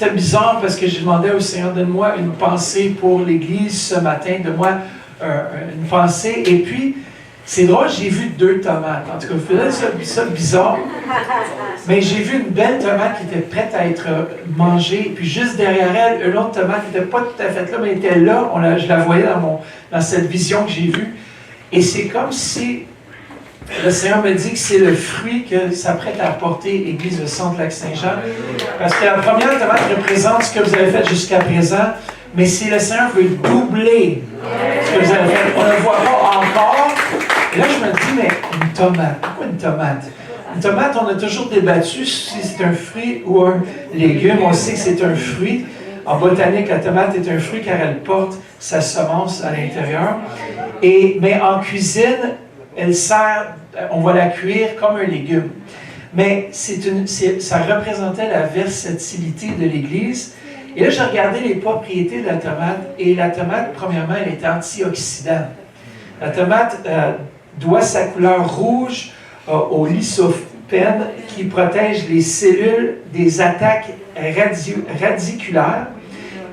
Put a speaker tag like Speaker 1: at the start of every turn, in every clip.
Speaker 1: c'était bizarre parce que j'ai demandé au Seigneur, donne-moi une pensée pour l'Église ce matin, donne-moi une pensée. Et puis, c'est drôle, j'ai vu 2 tomates. En tout cas, je faisais ça bizarre. Mais j'ai vu une belle tomate qui était prête à être mangée. Et puis juste derrière elle, une autre tomate qui n'était pas tout à fait là, mais elle était là. Je la voyais dans cette vision que j'ai vue. Et c'est comme si le Seigneur me dit que c'est le fruit que s'apprête à apporter Église de Centre-Lac-Saint-Jean. Parce que la première tomate représente ce que vous avez fait jusqu'à présent. Mais si le Seigneur veut doubler ce que vous avez fait, on ne le voit pas encore. Et là, je me dis, mais une tomate, pourquoi une tomate? Une tomate, on a toujours débattu si c'est un fruit ou un légume. On sait que c'est un fruit. En botanique, la tomate est un fruit car elle porte sa semence à l'intérieur. Mais en cuisine, elle sert, on va la cuire comme un légume. Mais ça représentait la versatilité de l'Église. Et là, j'ai regardé les propriétés de la tomate. Et la tomate, premièrement, elle est antioxydante. La tomate doit sa couleur rouge au lysopène qui protège les cellules des attaques radiculaires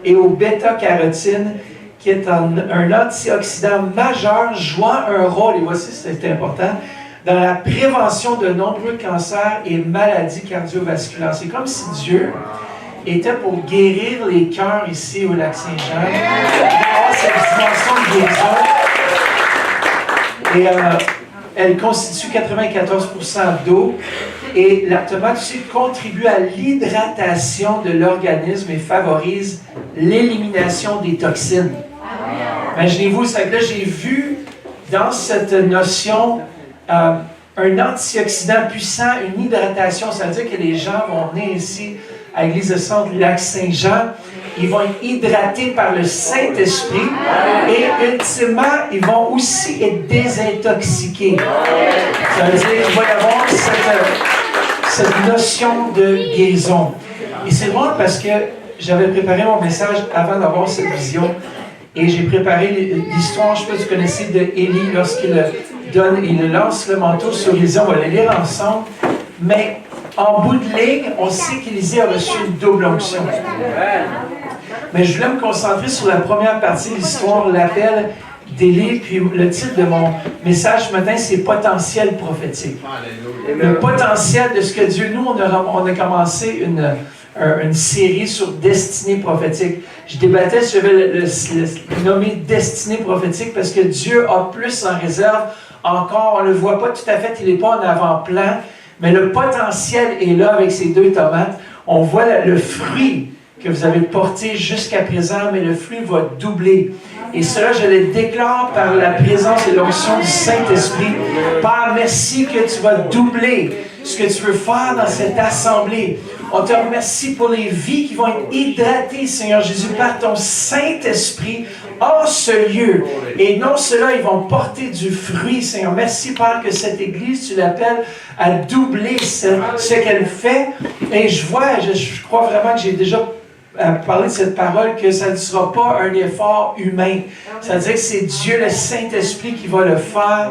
Speaker 1: et au bêta-carotène qui est un antioxydant majeur jouant un rôle, et voici c'est important, dans la prévention de nombreux cancers et maladies cardiovasculaires. C'est comme si Dieu était pour guérir les cœurs ici au Lac-Saint-Jean, d'avoir cette dimension de guérison. Et elle constitue 94% d'eau. Et la tomate aussi contribue à l'hydratation de l'organisme et favorise l'élimination des toxines. Imaginez-vous, c'est que là, j'ai vu dans cette notion un antioxydant puissant, une hydratation. Ça veut dire que les gens vont venir ici à l'Église de Centre-Lac-Saint-Jean. Ils vont être hydratés par le Saint-Esprit et ultimement, ils vont aussi être désintoxiqués. Ça veut dire qu'il va y avoir cette notion de guérison. Et c'est drôle parce que j'avais préparé mon message avant d'avoir cette vision et j'ai préparé l'histoire, je ne sais pas si vous connaissez, de Élie lorsqu'il lance le manteau sur Élisée. On va le lire ensemble. Mais en bout de ligne, on sait qu'Élisée a reçu une double onction. Mais je voulais me concentrer sur la première partie de l'histoire, l'appel d'Élie, puis le titre de mon message ce matin, c'est « Potentiel prophétique ». Le potentiel de ce que Dieu... Nous, on a commencé une série sur destinée prophétique. Je débattais si je vais le nommer destinée prophétique parce que Dieu a plus en réserve encore. On ne le voit pas tout à fait, il n'est pas en avant-plan, mais le potentiel est là avec ces 2 tomates. On voit le fruit que vous avez porté jusqu'à présent, mais le fruit va doubler. Et cela, je le déclare par la présence et l'onction du Saint-Esprit. Père, merci que tu vas doubler ce que tu veux faire dans cette assemblée. On te remercie pour les vies qui vont être hydratées, Seigneur Jésus, par ton Saint-Esprit en ce lieu. Et non cela, ils vont porter du fruit, Seigneur. Merci, Père, que cette Église, tu l'appelles à doubler ce qu'elle fait. Et je crois vraiment que j'ai déjà parlé de cette parole, que ça ne sera pas un effort humain. C'est-à-dire que c'est Dieu, le Saint-Esprit, qui va le faire.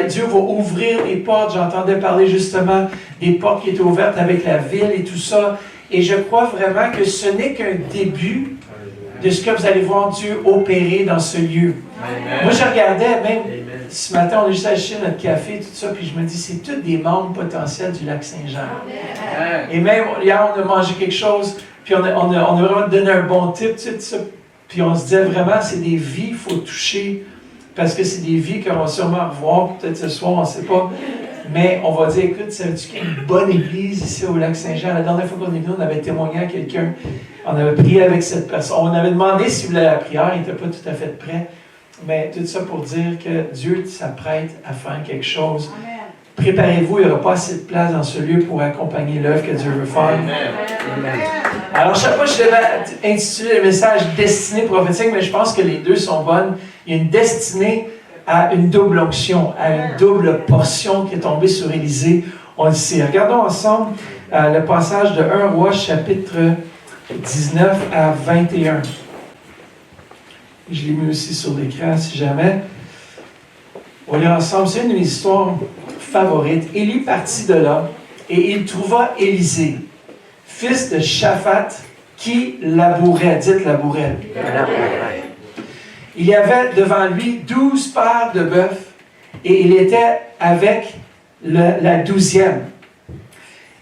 Speaker 1: Dieu va ouvrir les portes. J'entendais parler justement des portes qui étaient ouvertes avec la ville et tout ça. Et je crois vraiment que ce n'est qu'un début de ce que vous allez voir Dieu opérer dans ce lieu. Amen. Moi, je regardais, même ce matin, on a juste acheté notre café, tout ça, puis je me dis, c'est tous des membres potentiels du Lac-Saint-Jean. Amen. Et même, hier, on a mangé quelque chose, puis on a vraiment donné un bon tip, tout ça. Puis on se disait vraiment, c'est des vies qu'il faut toucher, parce que c'est des vies qu'on va sûrement revoir, peut-être ce soir, on ne sait pas. Mais on va dire, écoute, savais-tu qu'il y a une bonne église ici au Lac-Saint-Jean? La dernière fois qu'on est venu, on avait témoigné à quelqu'un. On avait prié avec cette personne. On avait demandé s'il voulait la prière. Il n'était pas tout à fait prêt. Mais tout ça pour dire que Dieu s'apprête à faire quelque chose. Amen. Préparez-vous, il n'y aura pas assez de place dans ce lieu pour accompagner l'œuvre que Dieu veut faire. Amen. Alors, chaque fois, je devais intituler le message « Destinée prophétique », mais je pense que les 2 sont bonnes. Il y a une destinée à une double onction, à une double portion qui est tombée sur Élisée. On le sait. Regardons ensemble le passage de 1 Roi, chapitre 19 à 21. Je l'ai mis aussi sur l'écran, si jamais. On va lire ensemble. C'est une de mes histoires favorites. Élie partit de là, et il trouva Élisée, fils de Shaphat, qui labourait. Dites labourait. Il y avait devant lui 12 paires de bœufs et il était avec la 12e.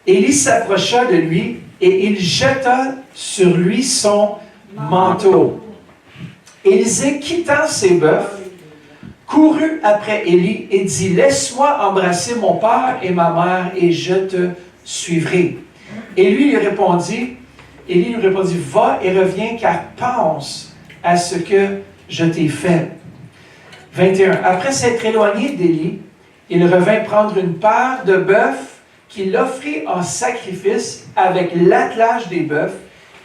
Speaker 1: Élie s'approcha de lui et il jeta sur lui son manteau. Élisée, quittant ses bœufs, courut après Élie et dit, « Laisse-moi embrasser mon père et ma mère et je te suivrai. » Et Élie lui répondit, « Va et reviens car pense à ce que je t'ai fait. » 21. Après s'être éloigné d'Élie, il revint prendre une paire de bœufs qu'il offrit en sacrifice avec l'attelage des bœufs.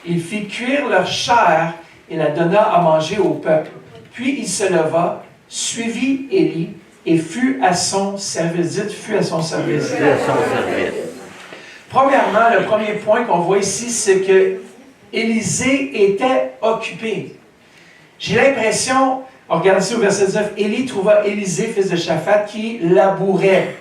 Speaker 1: Il fit cuire leur chair et la donna à manger au peuple. Puis il se leva, suivit Élie et fut à son service. Dites, fut à son service. Premièrement, le premier point qu'on voit ici, c'est que Élisée était occupé. J'ai l'impression, on regarde ici au verset 19, Élie trouva Élisée, fils de Shaphat, qui labourait.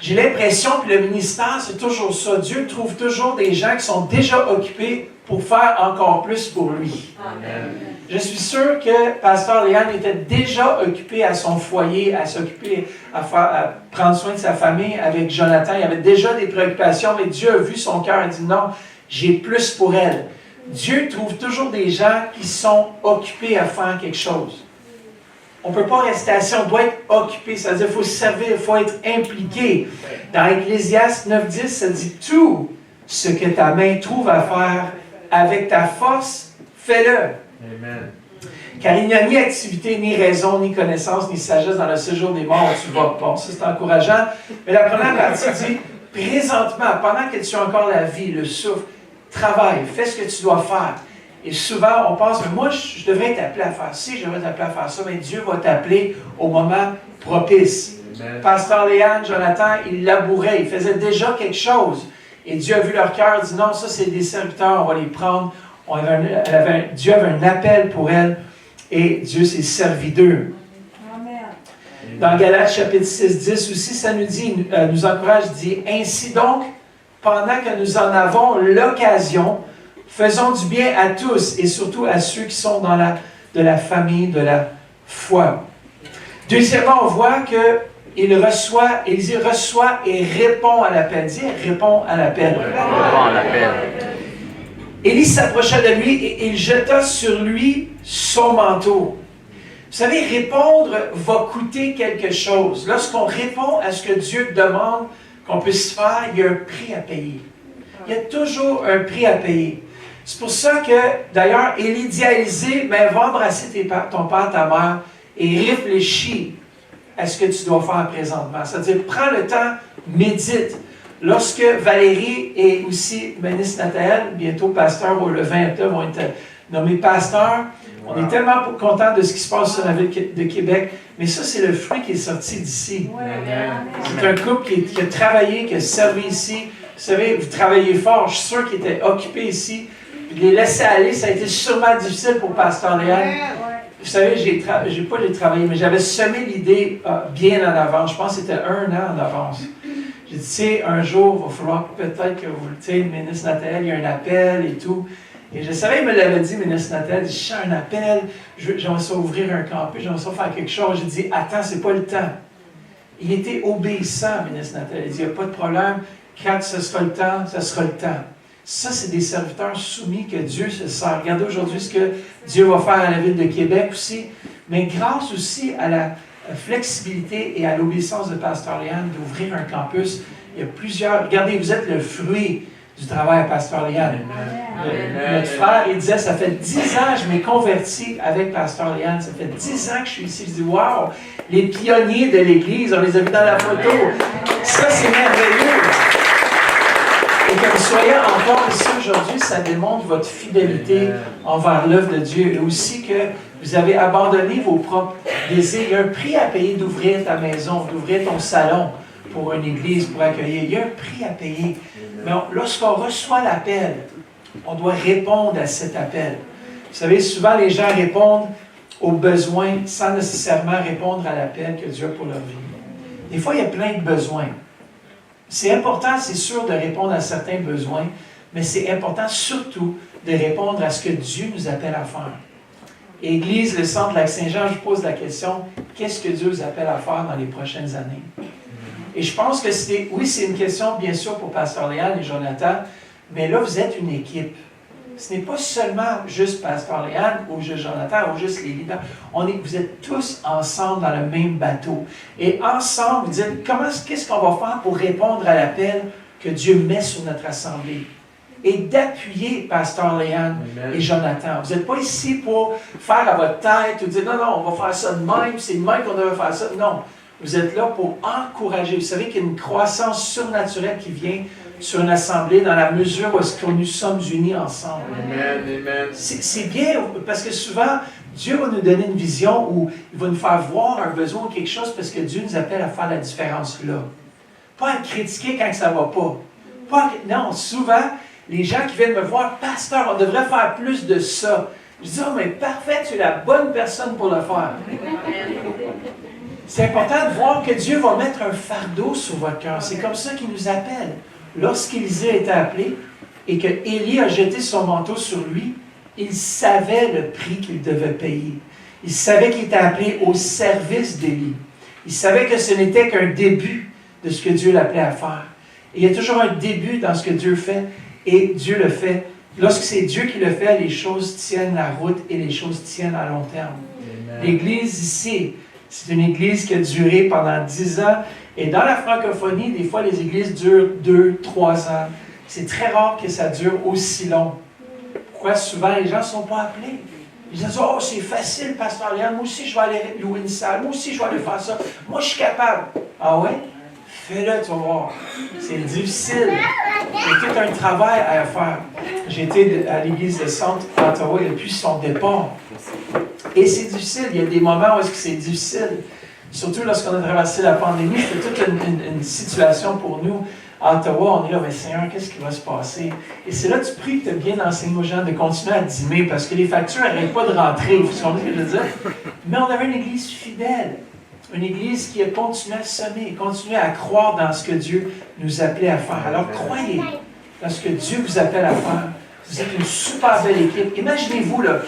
Speaker 1: J'ai l'impression que le ministère, c'est toujours ça. Dieu trouve toujours des gens qui sont déjà occupés pour faire encore plus pour lui. Amen. Je suis sûr que Pasteur Léane était déjà occupé à son foyer, à s'occuper, à prendre soin de sa famille avec Jonathan. Il avait déjà des préoccupations, mais Dieu a vu son cœur et dit non, j'ai plus pour elle. Dieu trouve toujours des gens qui sont occupés à faire quelque chose. On ne peut pas rester assis, on doit être occupé. Ça veut dire qu'il faut servir, il faut être impliqué. Dans Ecclésiaste 9.10, ça dit « Tout ce que ta main trouve à faire avec ta force, fais-le. » Amen. Car il n'y a ni activité, ni raison, ni connaissance, ni sagesse dans le séjour des morts où tu vas. Bon, ça c'est encourageant. Mais la première partie dit « Présentement, pendant que tu as encore la vie, le souffle, travaille, fais ce que tu dois faire. » Et souvent, on pense, mais moi, je devrais être appelé à faire ci, je devrais être appelé à faire ça, mais Dieu va t'appeler au moment propice. Amen. Pasteur Léane, Jonathan, ils labouraient, ils faisaient déjà quelque chose. Et Dieu a vu leur cœur, dit non, ça c'est des serviteurs, on va les prendre. Dieu avait un appel pour elles et Dieu s'est servi d'eux. Amen. Dans Galates chapitre 6, 10 aussi, ça nous dit, nous encourage, dit, ainsi donc, pendant que nous en avons l'occasion, faisons du bien à tous et surtout à ceux qui sont de la famille de la foi. Deuxièmement, on voit que Élisée reçoit et répond à l'appel. Dis, répond à l'appel. Répond à l'appel. Élie s'approcha de lui et il jeta sur lui son manteau. Vous savez, répondre va coûter quelque chose. Lorsqu'on répond à ce que Dieu demande qu'on puisse faire, il y a un prix à payer. Il y a toujours un prix à payer. C'est pour ça que, d'ailleurs, Élie dit à Élisée, ben, va embrasser ton père, ta mère, et réfléchis à ce que tu dois faire présentement. C'est-à-dire, prends le temps, médite. Lorsque Valérie et aussi ministre Nathalie, bientôt pasteur, le 20 octobre, vont être nommés pasteurs, on est tellement contents de ce qui se passe sur la ville de Québec, mais ça, c'est le fruit qui est sorti d'ici. C'est un couple qui a travaillé, qui a servi ici. Vous savez, vous travaillez fort, je suis sûr qu'ils étaient occupés ici. Les laisser aller, ça a été sûrement difficile pour Pasteur Léane. Vous savez, j'ai travaillé, mais j'avais semé l'idée bien en avance. Je pense que c'était 1 an en avance. J'ai dit, tu sais, un jour, il va falloir peut-être que vous, tu sais, le ministre Nathalie, il y a un appel et tout. Et je savais, il me l'avait dit, ministre Nathalie, je cherche un appel, j'aimerais ça ouvrir un campus, j'aimerais ça faire quelque chose. J'ai dit, attends, c'est pas le temps. Il était obéissant, ministre Nathalie. Il dit, il n'y a pas de problème, quand ce sera le temps, ce sera le temps. Ça, c'est des serviteurs soumis que Dieu se sert. Regardez aujourd'hui ce que Dieu va faire à la ville de Québec aussi, mais grâce aussi à la flexibilité et à l'obéissance de Pasteur Léane d'ouvrir un campus. Il y a plusieurs... Regardez, vous êtes le fruit du travail à Pasteur Léane. Notre frère, il disait, ça fait 10 ans que je m'ai converti avec Pasteur Léane. Ça fait 10 ans que je suis ici. Je dis, wow, les pionniers de l'Église, on les a vus dans la photo. Ça, c'est merveilleux. Et que vous soyez encore ici aujourd'hui, ça démontre votre fidélité envers l'œuvre de Dieu. Et aussi que vous avez abandonné vos propres désirs. Il y a un prix à payer d'ouvrir ta maison, d'ouvrir ton salon pour une église, pour accueillir. Il y a un prix à payer. Mais lorsqu'on reçoit l'appel, on doit répondre à cet appel. Vous savez, souvent les gens répondent aux besoins sans nécessairement répondre à l'appel que Dieu a pour leur vie. Des fois, il y a plein de besoins. C'est important, c'est sûr, de répondre à certains besoins, mais c'est important surtout de répondre à ce que Dieu nous appelle à faire. Église, le centre Lac-Saint-Jean, je vous pose la question, qu'est-ce que Dieu vous appelle à faire dans les prochaines années? Et je pense que c'est une question bien sûr pour Pasteur Léane et Jonathan, mais là, vous êtes une équipe. Ce n'est pas seulement juste Pasteur Léane ou juste Jonathan ou juste les leaders. Vous êtes tous ensemble dans le même bateau. Et ensemble, vous dites, qu'est-ce qu'on va faire pour répondre à l'appel que Dieu met sur notre assemblée? Et d'appuyer Pasteur Léane et Jonathan. Vous n'êtes pas ici pour faire à votre tête ou dire, non, on va faire ça de même, c'est de même qu'on devrait faire ça. Non, vous êtes là pour encourager. Vous savez qu'il y a une croissance surnaturelle qui vient sur une assemblée dans la mesure où est-ce que nous sommes unis ensemble.
Speaker 2: Amen.
Speaker 1: C'est bien, parce que souvent, Dieu va nous donner une vision où il va nous faire voir un besoin ou quelque chose parce que Dieu nous appelle à faire la différence là. Pas à critiquer quand ça ne va pas. Non, souvent, les gens qui viennent me voir, pasteur, on devrait faire plus de ça. Je dis, mais parfait, tu es la bonne personne pour le faire. C'est important de voir que Dieu va mettre un fardeau sur votre cœur. C'est comme ça qu'il nous appelle. Lorsqu'Élisée a été appelé et que Élie a jeté son manteau sur lui, il savait le prix qu'il devait payer. Il savait qu'il était appelé au service d'Élie. Il savait que ce n'était qu'un début de ce que Dieu l'appelait à faire. Et il y a toujours un début dans ce que Dieu fait. Et Dieu le fait. Lorsque c'est Dieu qui le fait, les choses tiennent la route et les choses tiennent à long terme. Amen. L'Église ici, c'est une Église qui a duré pendant 10 ans. Et dans la francophonie, des fois, les églises durent 2, 3 ans. C'est très rare que ça dure aussi long. Pourquoi souvent les gens ne sont pas appelés? Ils disent, oh, c'est facile, Pasteur Léane, moi aussi je vais aller louer une salle, moi aussi je vais aller faire ça, moi je suis capable. Ah ouais? Fais-le, tu vas voir. C'est difficile. C'est tout un travail à faire. J'ai été à l'église de Centre à Ottawa depuis son départ. Et c'est difficile. Il y a des moments où c'est difficile. Surtout lorsqu'on a traversé la pandémie, c'était toute une situation pour nous. À Ottawa, on est là, mais Seigneur, qu'est-ce qui va se passer? Et c'est là que tu pries que tu as bien enseigné aux gens de continuer à dîmer parce que les factures n'arrêtent pas de rentrer. Vous comprenez ce que je veux dire? Mais on avait une église fidèle. Une église qui a continué à semer, continué à croire dans ce que Dieu nous appelait à faire. Alors croyez dans ce que Dieu vous appelle à faire. Vous êtes une super belle équipe. Imaginez-vous, là,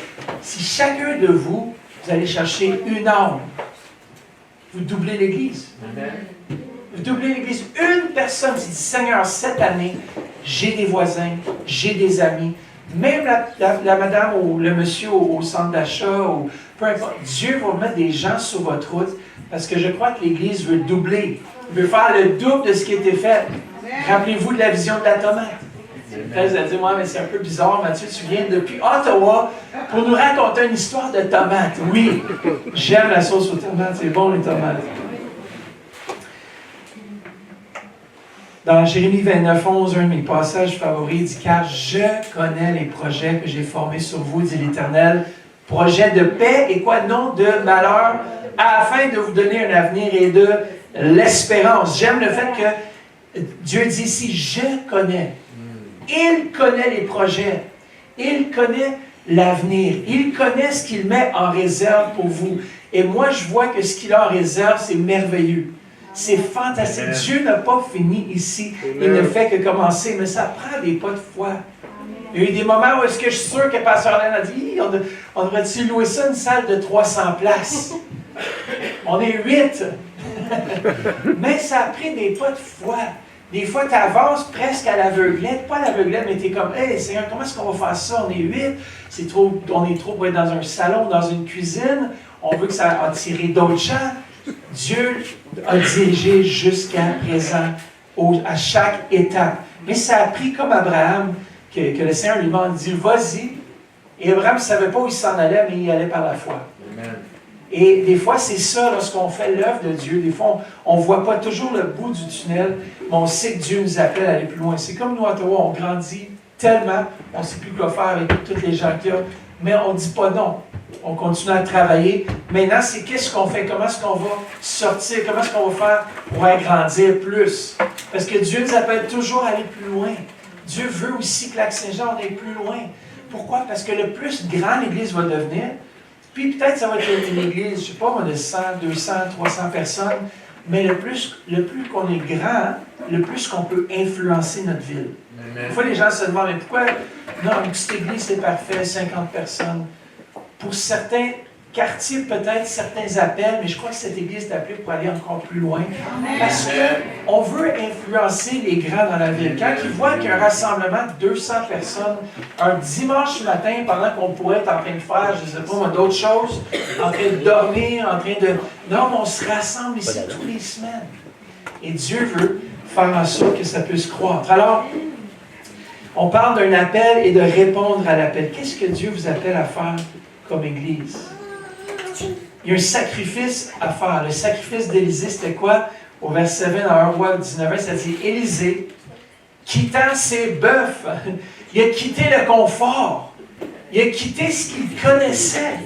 Speaker 1: si chacun de vous, vous allez chercher une âme, vous doublez l'Église. Vous doublez l'Église. Une personne qui dit, Seigneur, cette année, j'ai des voisins, j'ai des amis, même la madame ou le monsieur au centre d'achat, ou peu importe, Dieu va mettre des gens sur votre route parce que je crois que l'Église veut doubler, veut faire le double de ce qui a été fait. Rappelez-vous de la vision de la tomate. Après, vous allez dire, ouais, mais c'est un peu bizarre, Mathieu, tu viens depuis Ottawa pour nous raconter une histoire de tomates. Oui, j'aime la sauce aux tomates, c'est bon les tomates. Dans Jérémie 29, 11, un de mes passages favoris dit « Car je connais les projets que j'ai formés sur vous, dit l'Éternel, projets de paix et quoi? Non de malheur, afin de vous donner un avenir et de l'espérance. » J'aime le fait que Dieu dit ici « Je connais ». Il connaît les projets. Il connaît l'avenir. Il connaît ce qu'il met en réserve pour vous. Et moi, je vois que ce qu'il a en réserve, c'est merveilleux. C'est fantastique. Amen. Dieu n'a pas fini ici. Amen. Il ne fait que commencer, mais ça prend des pas de foi. Il y a eu des moments où est-ce que je suis sûr que Pasteur Léane a dit on devrait-tu louer ça, une salle de 300 places? On est 8. Mais ça a pris des pas de foi. Des fois, tu avances presque à l'aveuglette. Pas à l'aveuglette, mais tu es comme, hey Seigneur, comment est-ce qu'on va faire ça? On est 8. On est trop pour être dans un salon, dans une cuisine. On veut que ça attire d'autres gens. Dieu a dirigé jusqu'à présent, à chaque étape. Mais ça a pris comme Abraham, que le Seigneur lui a dit, vas-y. Et Abraham ne savait pas où il s'en allait, mais il allait par la foi. Amen. Et des fois, c'est ça, lorsqu'on fait l'œuvre de Dieu. Des fois, on ne voit pas toujours le bout du tunnel, mais on sait que Dieu nous appelle à aller plus loin. C'est comme nous, à Ottawa, on grandit tellement, on ne sait plus quoi faire avec tous les gens qu'il y a, mais on ne dit pas non. On continue à travailler. Maintenant, c'est qu'est-ce qu'on fait? Comment est-ce qu'on va sortir? Comment est-ce qu'on va faire pour agrandir plus? Parce que Dieu nous appelle toujours à aller plus loin. Dieu veut aussi que Lac-Saint-Jean aille plus loin. Pourquoi? Parce que le plus grand l'Église va devenir, puis peut-être ça va être une église, je ne sais pas, de 100, 200, 300 personnes. mais le plus qu'on est grand, le plus qu'on peut influencer notre ville.
Speaker 2: Amen.
Speaker 1: Des fois, les gens se demandent, mais pourquoi, non, une petite église, c'est parfait, 50 personnes. Pour certains quartiers, peut-être, certains appels, mais je crois que cette église est appelée pour aller encore plus loin. Parce qu'on veut influencer les grands dans la ville. Quand ils voient qu'il y a un rassemblement de 200 personnes, un dimanche matin, pendant qu'on pourrait être en train de faire, je ne sais pas moi, d'autres choses, en train de dormir, en train de... Non, mais on se rassemble ici tous les semaines. Et Dieu veut faire en sorte que ça puisse croître. Alors, on parle d'un appel et de répondre à l'appel. Qu'est-ce que Dieu vous appelle à faire comme Église? Il y a un sacrifice à faire. Le sacrifice d'Élisée, c'était quoi? Au verset 20, dans 1 Roi 19, ça dit, Élisée, quittant ses bœufs, il a quitté le confort. Il a quitté ce qu'il connaissait.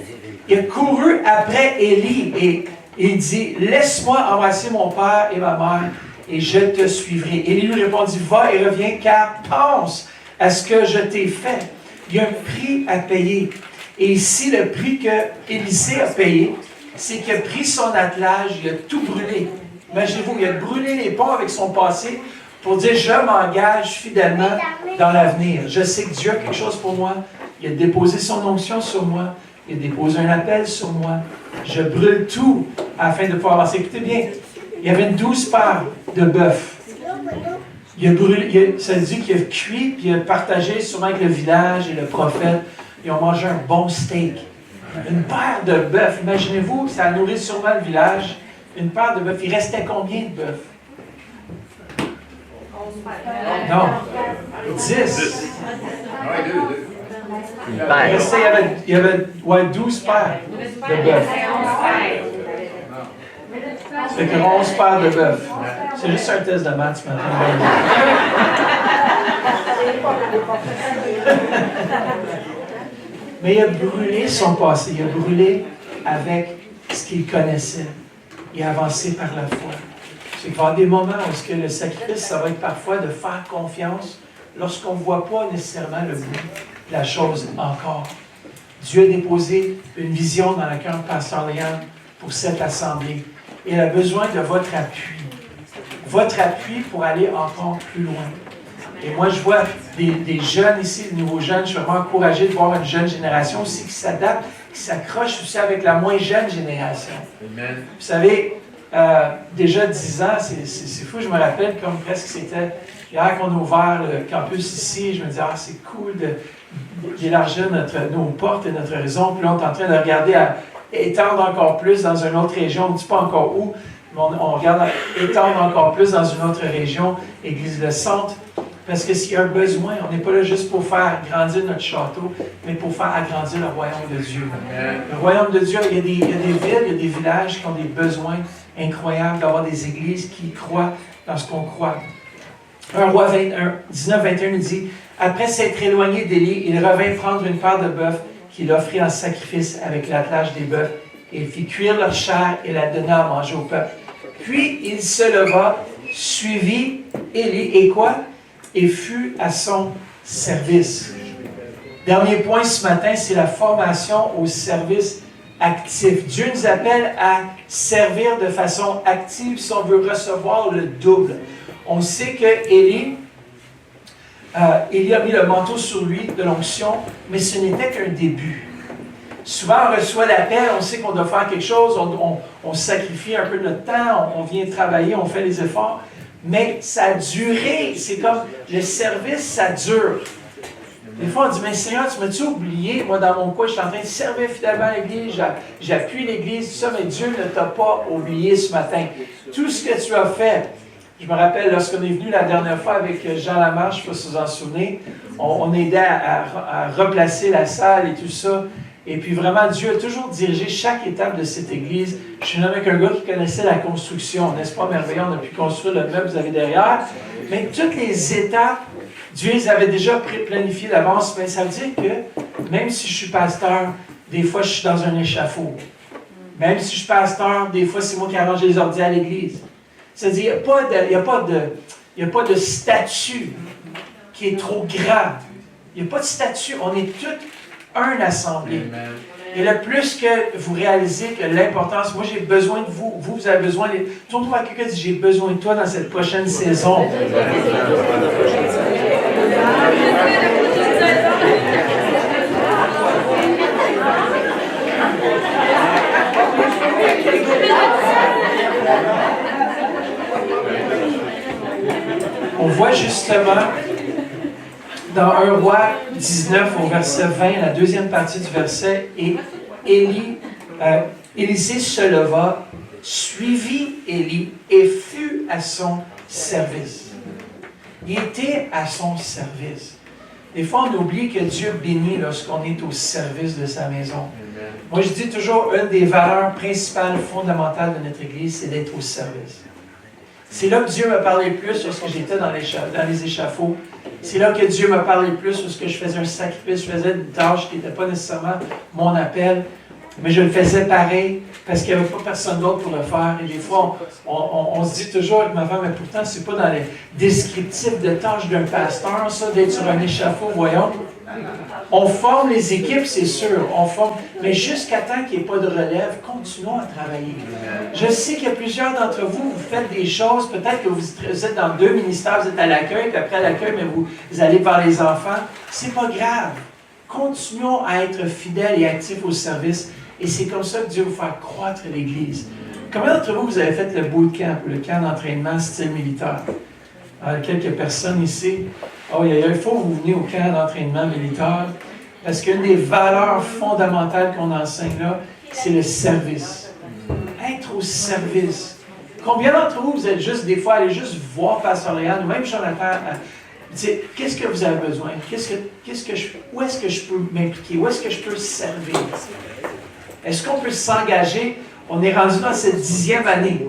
Speaker 1: Il a couru après Élie et il dit, laisse-moi embrasser mon père et ma mère et je te suivrai. Élie lui répondit, va et reviens car pense à ce que je t'ai fait. Il y a un prix à payer. Et ici, le prix que Élisée a payé, c'est qu'il a pris son attelage, il a tout brûlé. Imaginez-vous, il a brûlé les ponts avec son passé pour dire, je m'engage fidèlement dans l'avenir. Je sais que Dieu a quelque chose pour moi. Il a déposé son onction sur moi. Il a déposé un appel sur moi. Je brûle tout afin de pouvoir avancer. Écoutez bien, il y avait 12 paires de bœuf. Il a brûlé, ça dit qu'il a cuit, puis il a partagé sûrement avec le village et le prophète. Ils ont mangé un bon steak. Une paire de bœuf. Imaginez-vous, ça a nourri sûrement le village. Une paire de bœuf. Il restait combien de bœuf? Non. 10. Il y avait 12 paires de bœuf. Ça fait que 11 paires de bœuf. C'est juste un test de maths ce matin. Mais il a brûlé son passé. Il a brûlé avec ce qu'il connaissait. Il a avancé par la foi. C'est qu'il va y avoir des moments où le sacrifice, ça va être parfois de faire confiance lorsqu'on ne voit pas nécessairement le bout de la chose encore. Dieu a déposé une vision dans le cœur de Pasteur Léon pour cette assemblée. Et il a besoin de votre appui. Votre appui pour aller encore plus loin. Et moi, je vois des jeunes ici, des nouveaux jeunes. Je suis vraiment encouragé de voir une jeune génération aussi qui s'adapte, qui s'accroche aussi avec la moins jeune génération. Amen. Vous savez, déjà 10 ans, c'est fou, je me rappelle comme presque c'était hier qu'on a ouvert le campus ici. Je me disais, c'est cool d'élargir nos portes et notre horizon. Puis là, on est en train de regarder à étendre encore plus dans une autre région. On ne dit pas encore où, mais on regarde à étendre encore plus dans une autre région, Église le Centre. Parce que s'il y a un besoin, on n'est pas là juste pour faire grandir notre château, mais pour faire agrandir le royaume de Dieu. Le royaume de Dieu, il y a des villes, il y a des villages qui ont des besoins incroyables d'avoir des églises qui croient dans ce qu'on croit. 1 Roi 19-21 nous dit, « Après s'être éloigné d'Élie, il revint prendre une part de bœuf qu'il offrit en sacrifice avec l'attelage des bœufs, et il fit cuire leur chair et la donna à manger au peuple. Puis il se leva, suivit Élie, et quoi? Et fut à son service. » Dernier point ce matin, c'est la formation au service actif. Dieu nous appelle à servir de façon active si on veut recevoir le double. On sait que Élie a mis le manteau sur lui de l'onction, mais ce n'était qu'un début. Souvent, on reçoit l'appel, on sait qu'on doit faire quelque chose, on sacrifie un peu notre temps, on vient travailler, on fait les efforts, mais ça a duré. C'est comme le service, ça dure. Des fois, on dit, mais Seigneur, tu m'as-tu oublié? Moi, dans mon coin, je suis en train de servir fidèlement l'Église, j'appuie l'Église, tout ça, mais Dieu ne t'a pas oublié ce matin. Tout ce que tu as fait, je me rappelle, lorsqu'on est venu la dernière fois avec Jean Lamarche, je ne sais pas si vous en souvenez, on aidait à replacer la salle et tout ça. Et puis vraiment, Dieu a toujours dirigé chaque étape de cette église. Je suis avec un gars qui connaissait la construction. N'est-ce pas merveilleux? On a pu construire le meuble que vous avez derrière. Mais toutes les étapes, Dieu les avait déjà planifiées d'avance. Mais ça veut dire que même si je suis pasteur, des fois je suis dans un échafaud. Même si je suis pasteur, des fois c'est moi qui arrange les ordi à l'église. C'est-à-dire, il n'y a pas de statut qui est trop grand. Il n'y a pas de statut. On est tous un assemblée. Et le plus que vous réalisez que l'importance, moi j'ai besoin de vous, vous avez besoin, tourne-toi à quelqu'un et dis, j'ai besoin de toi dans cette prochaine saison. On voit justement dans 1 Roi 19 au verset 20, la deuxième partie du verset, et Élisée se leva, suivit Élie et fut à son service. Il était à son service. Des fois, on oublie que Dieu bénit lorsqu'on est au service de sa maison. Moi, je dis toujours, une des valeurs principales, fondamentales de notre Église, c'est d'être au service. C'est là que Dieu m'a parlé le plus lorsque j'étais dans les échafauds. C'est là que Dieu m'a parlé le plus lorsque je faisais un sacrifice, je faisais une tâche qui n'était pas nécessairement mon appel, mais je le faisais pareil parce qu'il n'y avait pas personne d'autre pour le faire. Et des fois, on se dit toujours avec ma femme, mais pourtant, c'est pas dans les descriptifs de tâches d'un pasteur, ça, d'être sur un échafaud, voyons. On forme les équipes, c'est sûr, on forme, mais jusqu'à temps qu'il n'y ait pas de relève, continuons à travailler. Je sais qu'il y a plusieurs d'entre vous, vous faites des choses, peut-être que vous êtes dans 2 ministères, vous êtes à l'accueil, puis après l'accueil, mais vous allez par les enfants. C'est pas grave. Continuons à être fidèles et actifs au service, et c'est comme ça que Dieu va faire croître l'Église. Combien d'entre vous, vous avez fait le bootcamp, le camp d'entraînement style militaire? Quelques personnes ici. Oh, il faut que vous venez au camp d'entraînement militaire parce qu'une des valeurs fondamentales qu'on enseigne là, c'est le service. Être au service. Combien d'entre vous, vous êtes juste, des fois, allez juste voir Pasteur Léane ou même Jonathan, qu'est-ce que vous avez besoin? Où est-ce que je peux m'impliquer? Où est-ce que je peux servir? Est-ce qu'on peut s'engager? On est rendu dans cette 10e année.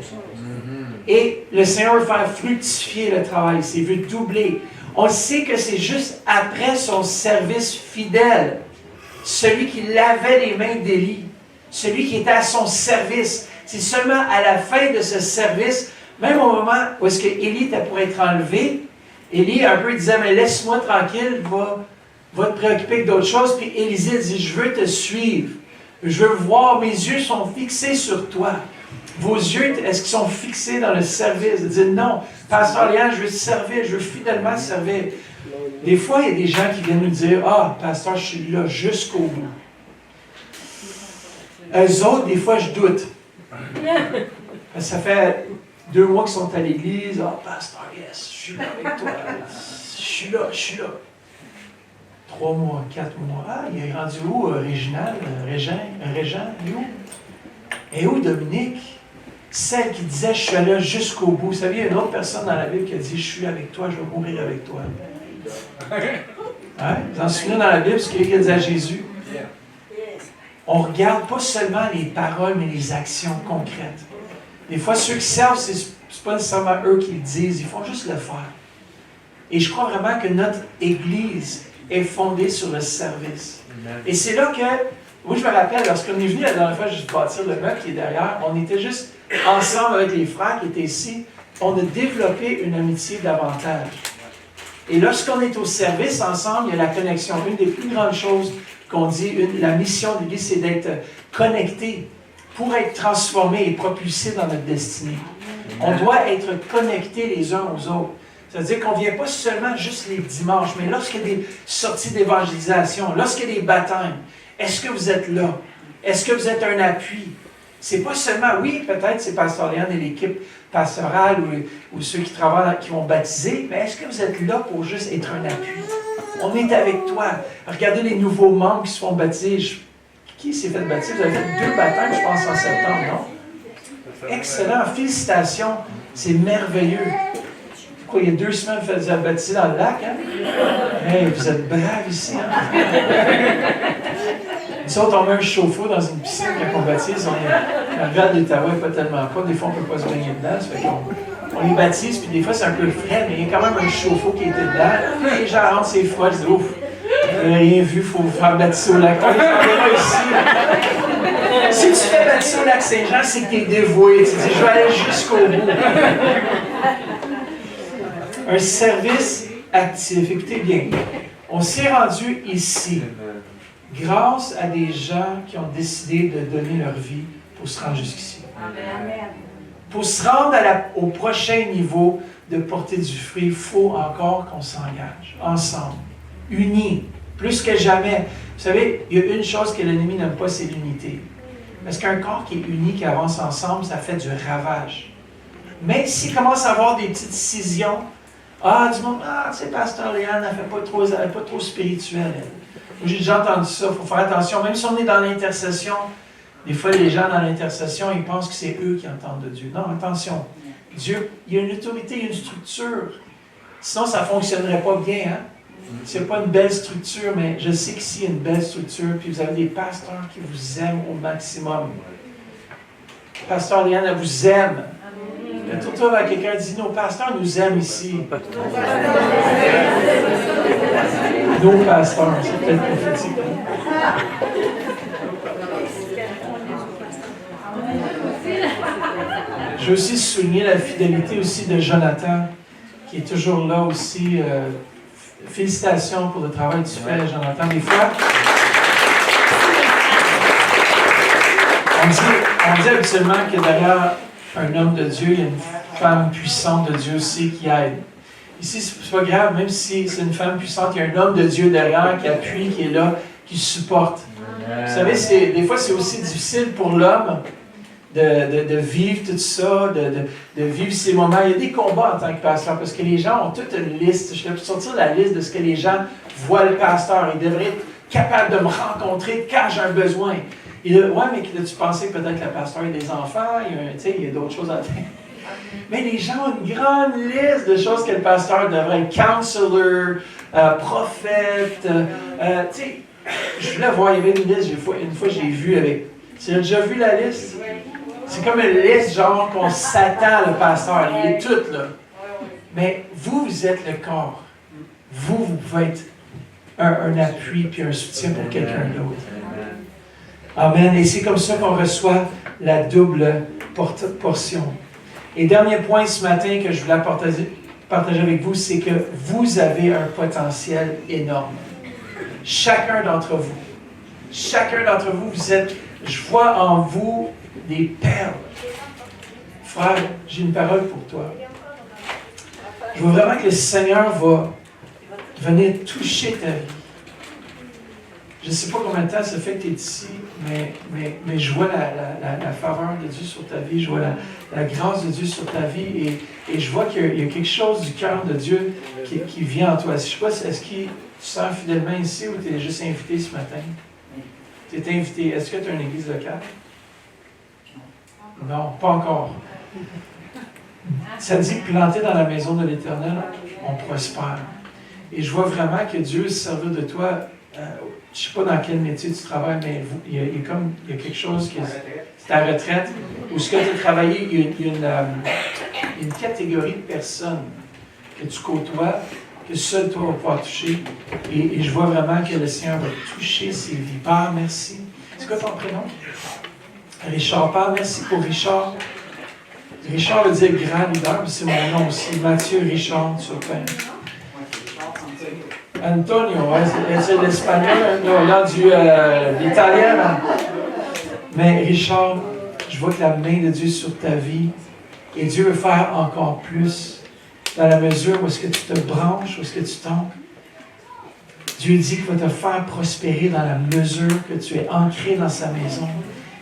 Speaker 1: Et le Seigneur veut faire fructifier le travail, il veut doubler. On sait que c'est juste après son service fidèle, celui qui lavait les mains d'Élie, celui qui était à son service. C'est seulement à la fin de ce service, même au moment où est-ce que Élie était pour être enlevé, Élie un peu disait, mais laisse-moi tranquille, va te préoccuper avec d'autres choses. Puis Élisée dit, je veux te suivre, je veux voir, mes yeux sont fixés sur toi. Vos yeux, est-ce qu'ils sont fixés dans le service? De dire non, Pasteur Léane, je veux servir, je veux fidèlement servir. Des fois, il y a des gens qui viennent nous dire, ah, Pasteur, je suis là jusqu'au bout. Eux autres, des fois, je doute. Ça fait 2 mois qu'ils sont à l'église. Ah, Pasteur, yes, je suis là avec toi. Je suis là. 3 mois, 4 mois. Ah, il est rendu où, Réginal, Régent, il est où? Et où, Dominique? Celle qui disait, je suis là jusqu'au bout. Vous savez, il y a une autre personne dans la Bible qui a dit, je suis avec toi, je vais mourir avec toi. Hein? Vous en souvenez dans la Bible ce qu'il a dit à Jésus? On ne regarde pas seulement les paroles, mais les actions concrètes. Des fois, ceux qui servent, ce n'est pas nécessairement eux qui le disent, ils font juste le faire. Et je crois vraiment que notre Église est fondée sur le service. Et c'est là que, moi je me rappelle, lorsqu'on est venu la dernière fois juste bâtir le meuble qui est derrière, on était juste ensemble avec les frères qui étaient ici, on a développé une amitié davantage. Et lorsqu'on est au service ensemble, il y a la connexion. Une des plus grandes choses qu'on dit, la mission de l'Église, c'est d'être connecté pour être transformé et propulsé dans notre destinée. On doit être connectés les uns aux autres. C'est-à-dire qu'on ne vient pas seulement juste les dimanches, mais lorsqu'il y a des sorties d'évangélisation, lorsqu'il y a des baptêmes, est-ce que vous êtes là? Est-ce que vous êtes un appui? C'est pas seulement, oui, peut-être c'est Pasteur Léane et l'équipe pastorale ou ceux qui travaillent, qui vont baptiser, mais est-ce que vous êtes là pour juste être un appui? On est avec toi. Regardez les nouveaux membres qui se font baptiser. Qui s'est fait baptiser? Vous avez fait 2 baptêmes, je pense, en septembre, non? Excellent, félicitations, c'est merveilleux. Quoi, il y a 2 semaines, vous êtes baptisé dans le lac, hein? Hey, vous êtes braves ici, hein? Nous autres, on met un chauffe-eau dans une piscine quand on baptise. La rivière de l'Ottawa n'est pas tellement pas. Des fois, on ne peut pas se baigner dedans. Ça fait on les baptise, puis des fois, c'est un peu frais, mais il y a quand même un chauffe-eau qui était dedans. Les gens rentrent, c'est froid. Je dis, ouf, vous n'avez rien vu, il faut vous faire baptiser au lac. On est ici. Si tu fais baptiser au lac Saint-Jean, c'est que tu es dévoué. Tu dis, je vais aller jusqu'au bout. Un service actif. Écoutez bien, on s'est rendu ici. grâce à des gens qui ont décidé de donner leur vie pour se rendre jusqu'ici.
Speaker 2: Amen.
Speaker 1: Pour se rendre au prochain niveau de porter du fruit, il faut encore qu'on s'engage ensemble, unis, plus que jamais. Vous savez, il y a une chose que l'ennemi n'aime pas, c'est l'unité. Parce qu'un corps qui est uni, qui avance ensemble, ça fait du ravage. Mais s'il commence à avoir des petites scissions, du monde, tu sais, Pasteur Léane, elle n'est pas trop spirituelle. Moi, j'ai déjà entendu ça, il faut faire attention. Même si on est dans l'intercession, des fois, les gens dans l'intercession, ils pensent que c'est eux qui entendent de Dieu. Non, attention. Dieu, il y a une autorité, il y a une structure. Sinon, ça ne fonctionnerait pas bien. Hein? C'est pas une belle structure, mais je sais qu'ici, il y a une belle structure, puis vous avez des pasteurs qui vous aiment au maximum. Pasteur Léane, elle vous aime. Tourne-toi vers quelqu'un et dis, nos pasteurs nous aiment ici. Nos pasteurs, c'est peut-être prophétique. Je veux aussi souligner la fidélité aussi de Jonathan, qui est toujours là aussi. Félicitations pour le travail que tu fais, Jonathan. Des fois, on dit habituellement que derrière un homme de Dieu, il y a une femme puissante de Dieu aussi qui aide. Ici, c'est pas grave, même si c'est une femme puissante, il y a un homme de Dieu derrière qui appuie, qui est là, qui supporte. Vous savez, des fois, c'est aussi difficile pour l'homme de vivre tout ça, de vivre ces moments. Il y a des combats en tant que pasteur, parce que les gens ont toute une liste. Je vais sortir la liste de ce que les gens voient le pasteur. Ils devraient être capables de me rencontrer quand j'ai un besoin. Et là, ouais, mais tu pensais peut-être que le pasteur a des enfants, il y a d'autres choses à faire. Mais les gens ont une grande liste de choses que le pasteur devrait être. Counselor, prophète. Je voulais voir, il y avait une liste. Une fois, j'ai vu avec... Tu as déjà vu la liste? C'est comme une liste, genre, qu'on s'attend, le pasteur. Il est tout, là. Mais vous êtes le corps. Vous pouvez être un appui puis un soutien pour quelqu'un d'autre. Amen. Et c'est comme ça qu'on reçoit la double portion. Et dernier point ce matin que je voulais partager avec vous, c'est que vous avez un potentiel énorme. Chacun d'entre vous. Chacun d'entre vous, je vois en vous des perles. Frère, j'ai une parole pour toi. Je veux vraiment que le Seigneur va venir toucher ta vie. Je ne sais pas combien de temps ça fait que tu es ici, mais je vois la faveur de Dieu sur ta vie, je vois la grâce de Dieu sur ta vie, et je vois qu'il y a quelque chose du cœur de Dieu qui vient en toi. Je ne sais pas, est-ce que tu sers fidèlement ici ou tu es juste invité ce matin? Tu es invité. Est-ce que tu as une église locale? Non, pas encore. Ça dit que planté dans la maison de l'Éternel, on prospère. Et je vois vraiment que Dieu se servir de toi. Je ne sais pas dans quel métier tu travailles, mais il y a quelque chose qui c'est ta retraite, où ce que tu as travaillé, il y a une catégorie de personnes que tu côtoies, que seul toi vas pouvoir toucher. Et je vois vraiment que le Seigneur va toucher ces vies. Père, merci. C'est quoi ton prénom? Richard. Père, merci pour Richard. Richard veut dire grand leader, c'est mon nom aussi. Mathieu Richard Turpin. Antonio, c'est l'espagnol, l'italien. Mais Richard, je vois que la main de Dieu sur ta vie, et Dieu veut faire encore plus dans la mesure où est-ce que tu te branches, où est-ce que tu tombes. Dieu dit qu'il va te faire prospérer dans la mesure que tu es ancré dans sa maison.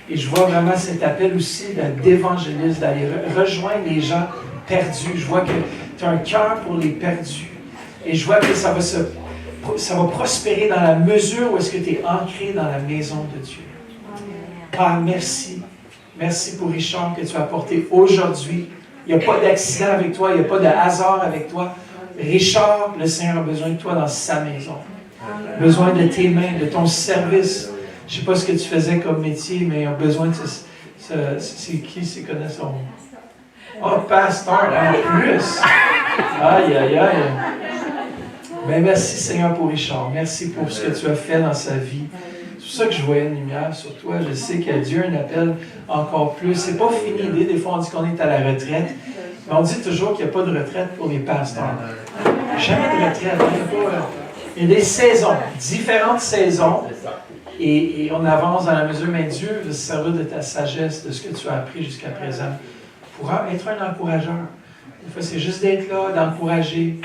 Speaker 1: Et je vois vraiment cet appel aussi d'évangéliste, d'aller rejoindre les gens perdus. Je vois que tu as un cœur pour les perdus. Et je vois que ça va prospérer dans la mesure où est-ce que tu es ancré dans la maison de Dieu. Père, merci. Merci pour Richard que tu as apporté aujourd'hui. Il n'y a pas d'accident avec toi, il n'y a pas de hasard avec toi. Richard, le Seigneur a besoin de toi dans sa maison. Besoin de tes mains, de ton service. Je ne sais pas ce que tu faisais comme métier, mais il a besoin de c'est qui s'y connaît son... Oh, pasteur, en plus! Aïe, aïe, aïe! Mais merci Seigneur pour Richard. Merci pour ce que tu as fait dans sa vie. C'est pour ça que je voyais une lumière sur toi. Je sais que Dieu a un appel encore plus. C'est pas fini. Des fois, on dit qu'on est à la retraite. Mais on dit toujours qu'il n'y a pas de retraite pour les pasteurs. Jamais de retraite. Il y a des saisons, différentes saisons. Et on avance dans la mesure, mais Dieu veut se servir de ta sagesse, de ce que tu as appris jusqu'à présent, pour être un encourageur. Des fois, c'est juste d'être là, d'encourager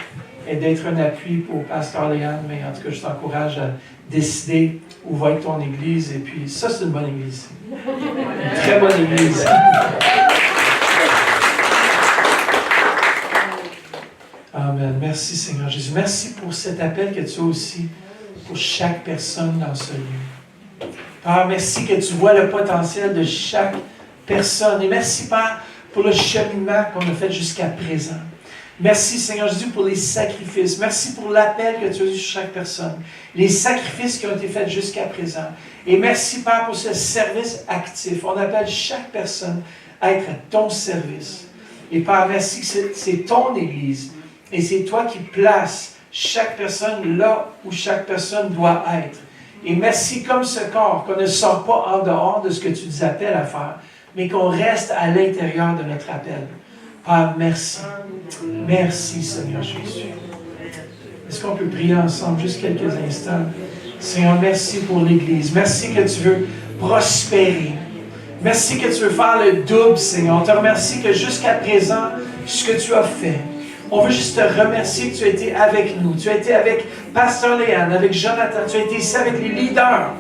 Speaker 1: et d'être un appui pour Pasteur Léane, mais en tout cas, je t'encourage à décider où va être ton église. Et puis, ça, c'est une bonne église. Une très bonne église. Amen. Merci, Seigneur Jésus. Merci pour cet appel que tu as aussi pour chaque personne dans ce lieu. Père, merci que tu vois le potentiel de chaque personne. Et merci, Père, pour le cheminement qu'on a fait jusqu'à présent. Merci, Seigneur Jésus, pour les sacrifices. Merci pour l'appel que tu as eu sur chaque personne. Les sacrifices qui ont été faits jusqu'à présent. Et merci, Père, pour ce service actif. On appelle chaque personne à être à ton service. Et Père, merci que c'est ton Église. Et c'est toi qui places chaque personne là où chaque personne doit être. Et merci comme ce corps, qu'on ne sort pas en dehors de ce que tu nous appelles à faire, mais qu'on reste à l'intérieur de notre appel. Père, merci. Merci, Seigneur Jésus. Est-ce qu'on peut prier ensemble juste quelques instants? Seigneur, merci pour l'Église. Merci que tu veux prospérer. Merci que tu veux faire le double, Seigneur. On te remercie que jusqu'à présent, ce que tu as fait, on veut juste te remercier que tu as été avec nous. Tu as été avec Pasteur Léane, avec Jonathan. Tu as été ici avec les leaders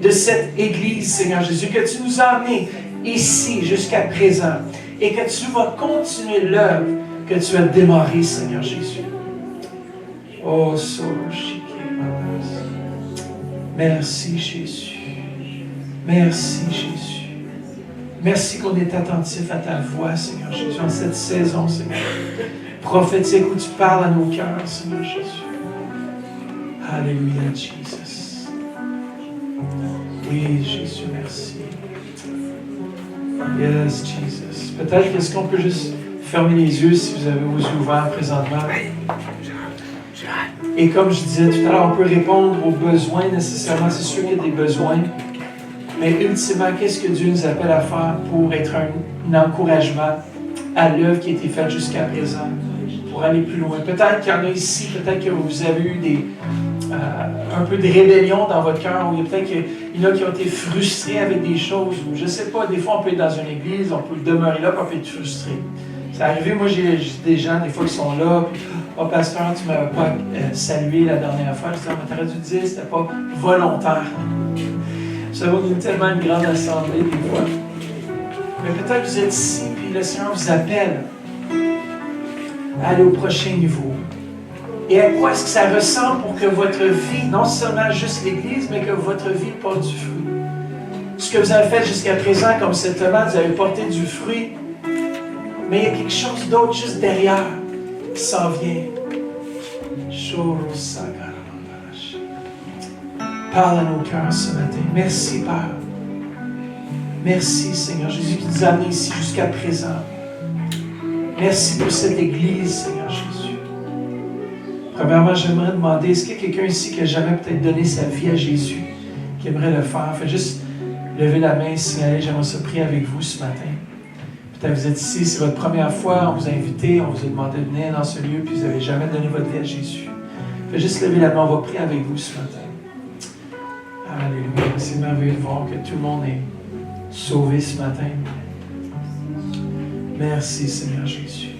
Speaker 1: de cette Église, Seigneur Jésus, que tu nous as amenés ici jusqu'à présent et que tu vas continuer l'œuvre que tu as démarrée, Seigneur Jésus. Oh, merci, Jésus. Merci, Jésus. Merci qu'on est attentif à ta voix, Seigneur Jésus, en cette saison, Seigneur. Prophétique où tu parles à nos cœurs, Seigneur Jésus. Alléluia, Jesus. Oui, Jésus, merci. Yes, Jesus. Peut-être qu'est-ce qu'on peut juste fermer les yeux si vous avez vos yeux ouverts présentement. Et comme je disais tout à l'heure, on peut répondre aux besoins nécessairement. C'est sûr qu'il y a des besoins. Mais ultimement, qu'est-ce que Dieu nous appelle à faire pour être un encouragement à l'œuvre qui a été faite jusqu'à présent, pour aller plus loin? Peut-être qu'il y en a ici, peut-être que vous avez eu un peu de rébellion dans votre cœur, ou peut-être qu'il y en a qui ont été frustrés avec des choses, ou je ne sais pas, des fois on peut être dans une église, on peut demeurer là, puis on peut être frustré. C'est arrivé, moi j'ai des gens, des fois, qui sont là, puis « Oh, pasteur, tu ne m'avais pas salué la dernière fois. » Je dis « Tu aurais dû dire, c'était pas volontaire. » Vous savez, on est tellement une grande assemblée, des fois. Mais peut-être que vous êtes ici, puis le Seigneur vous appelle à aller au prochain niveau. Et à quoi est-ce que ça ressemble pour que votre vie, non seulement juste l'Église, mais que votre vie porte du fruit? Ce que vous avez fait jusqu'à présent, comme cette tomate, vous avez porté du fruit, mais il y a quelque chose d'autre juste derrière qui s'en vient. Parle à nos cœurs ce matin. Merci, Père. Merci, Seigneur Jésus, qui nous a amenés ici jusqu'à présent. Merci pour cette Église, Seigneur Jésus. Premièrement, j'aimerais demander, est-ce qu'il y a quelqu'un ici qui n'a jamais peut-être donné sa vie à Jésus, qui aimerait le faire? Faites juste lever la main, signaler, j'aimerais ça prier avec vous ce matin. Peut-être que vous êtes ici, c'est votre première fois, on vous a invité, on vous a demandé de venir dans ce lieu, puis vous n'avez jamais donné votre vie à Jésus. Faites juste lever la main, on va prier avec vous ce matin. Alléluia. C'est merveilleux de voir que tout le monde est sauvé ce matin. Merci, Seigneur Jésus.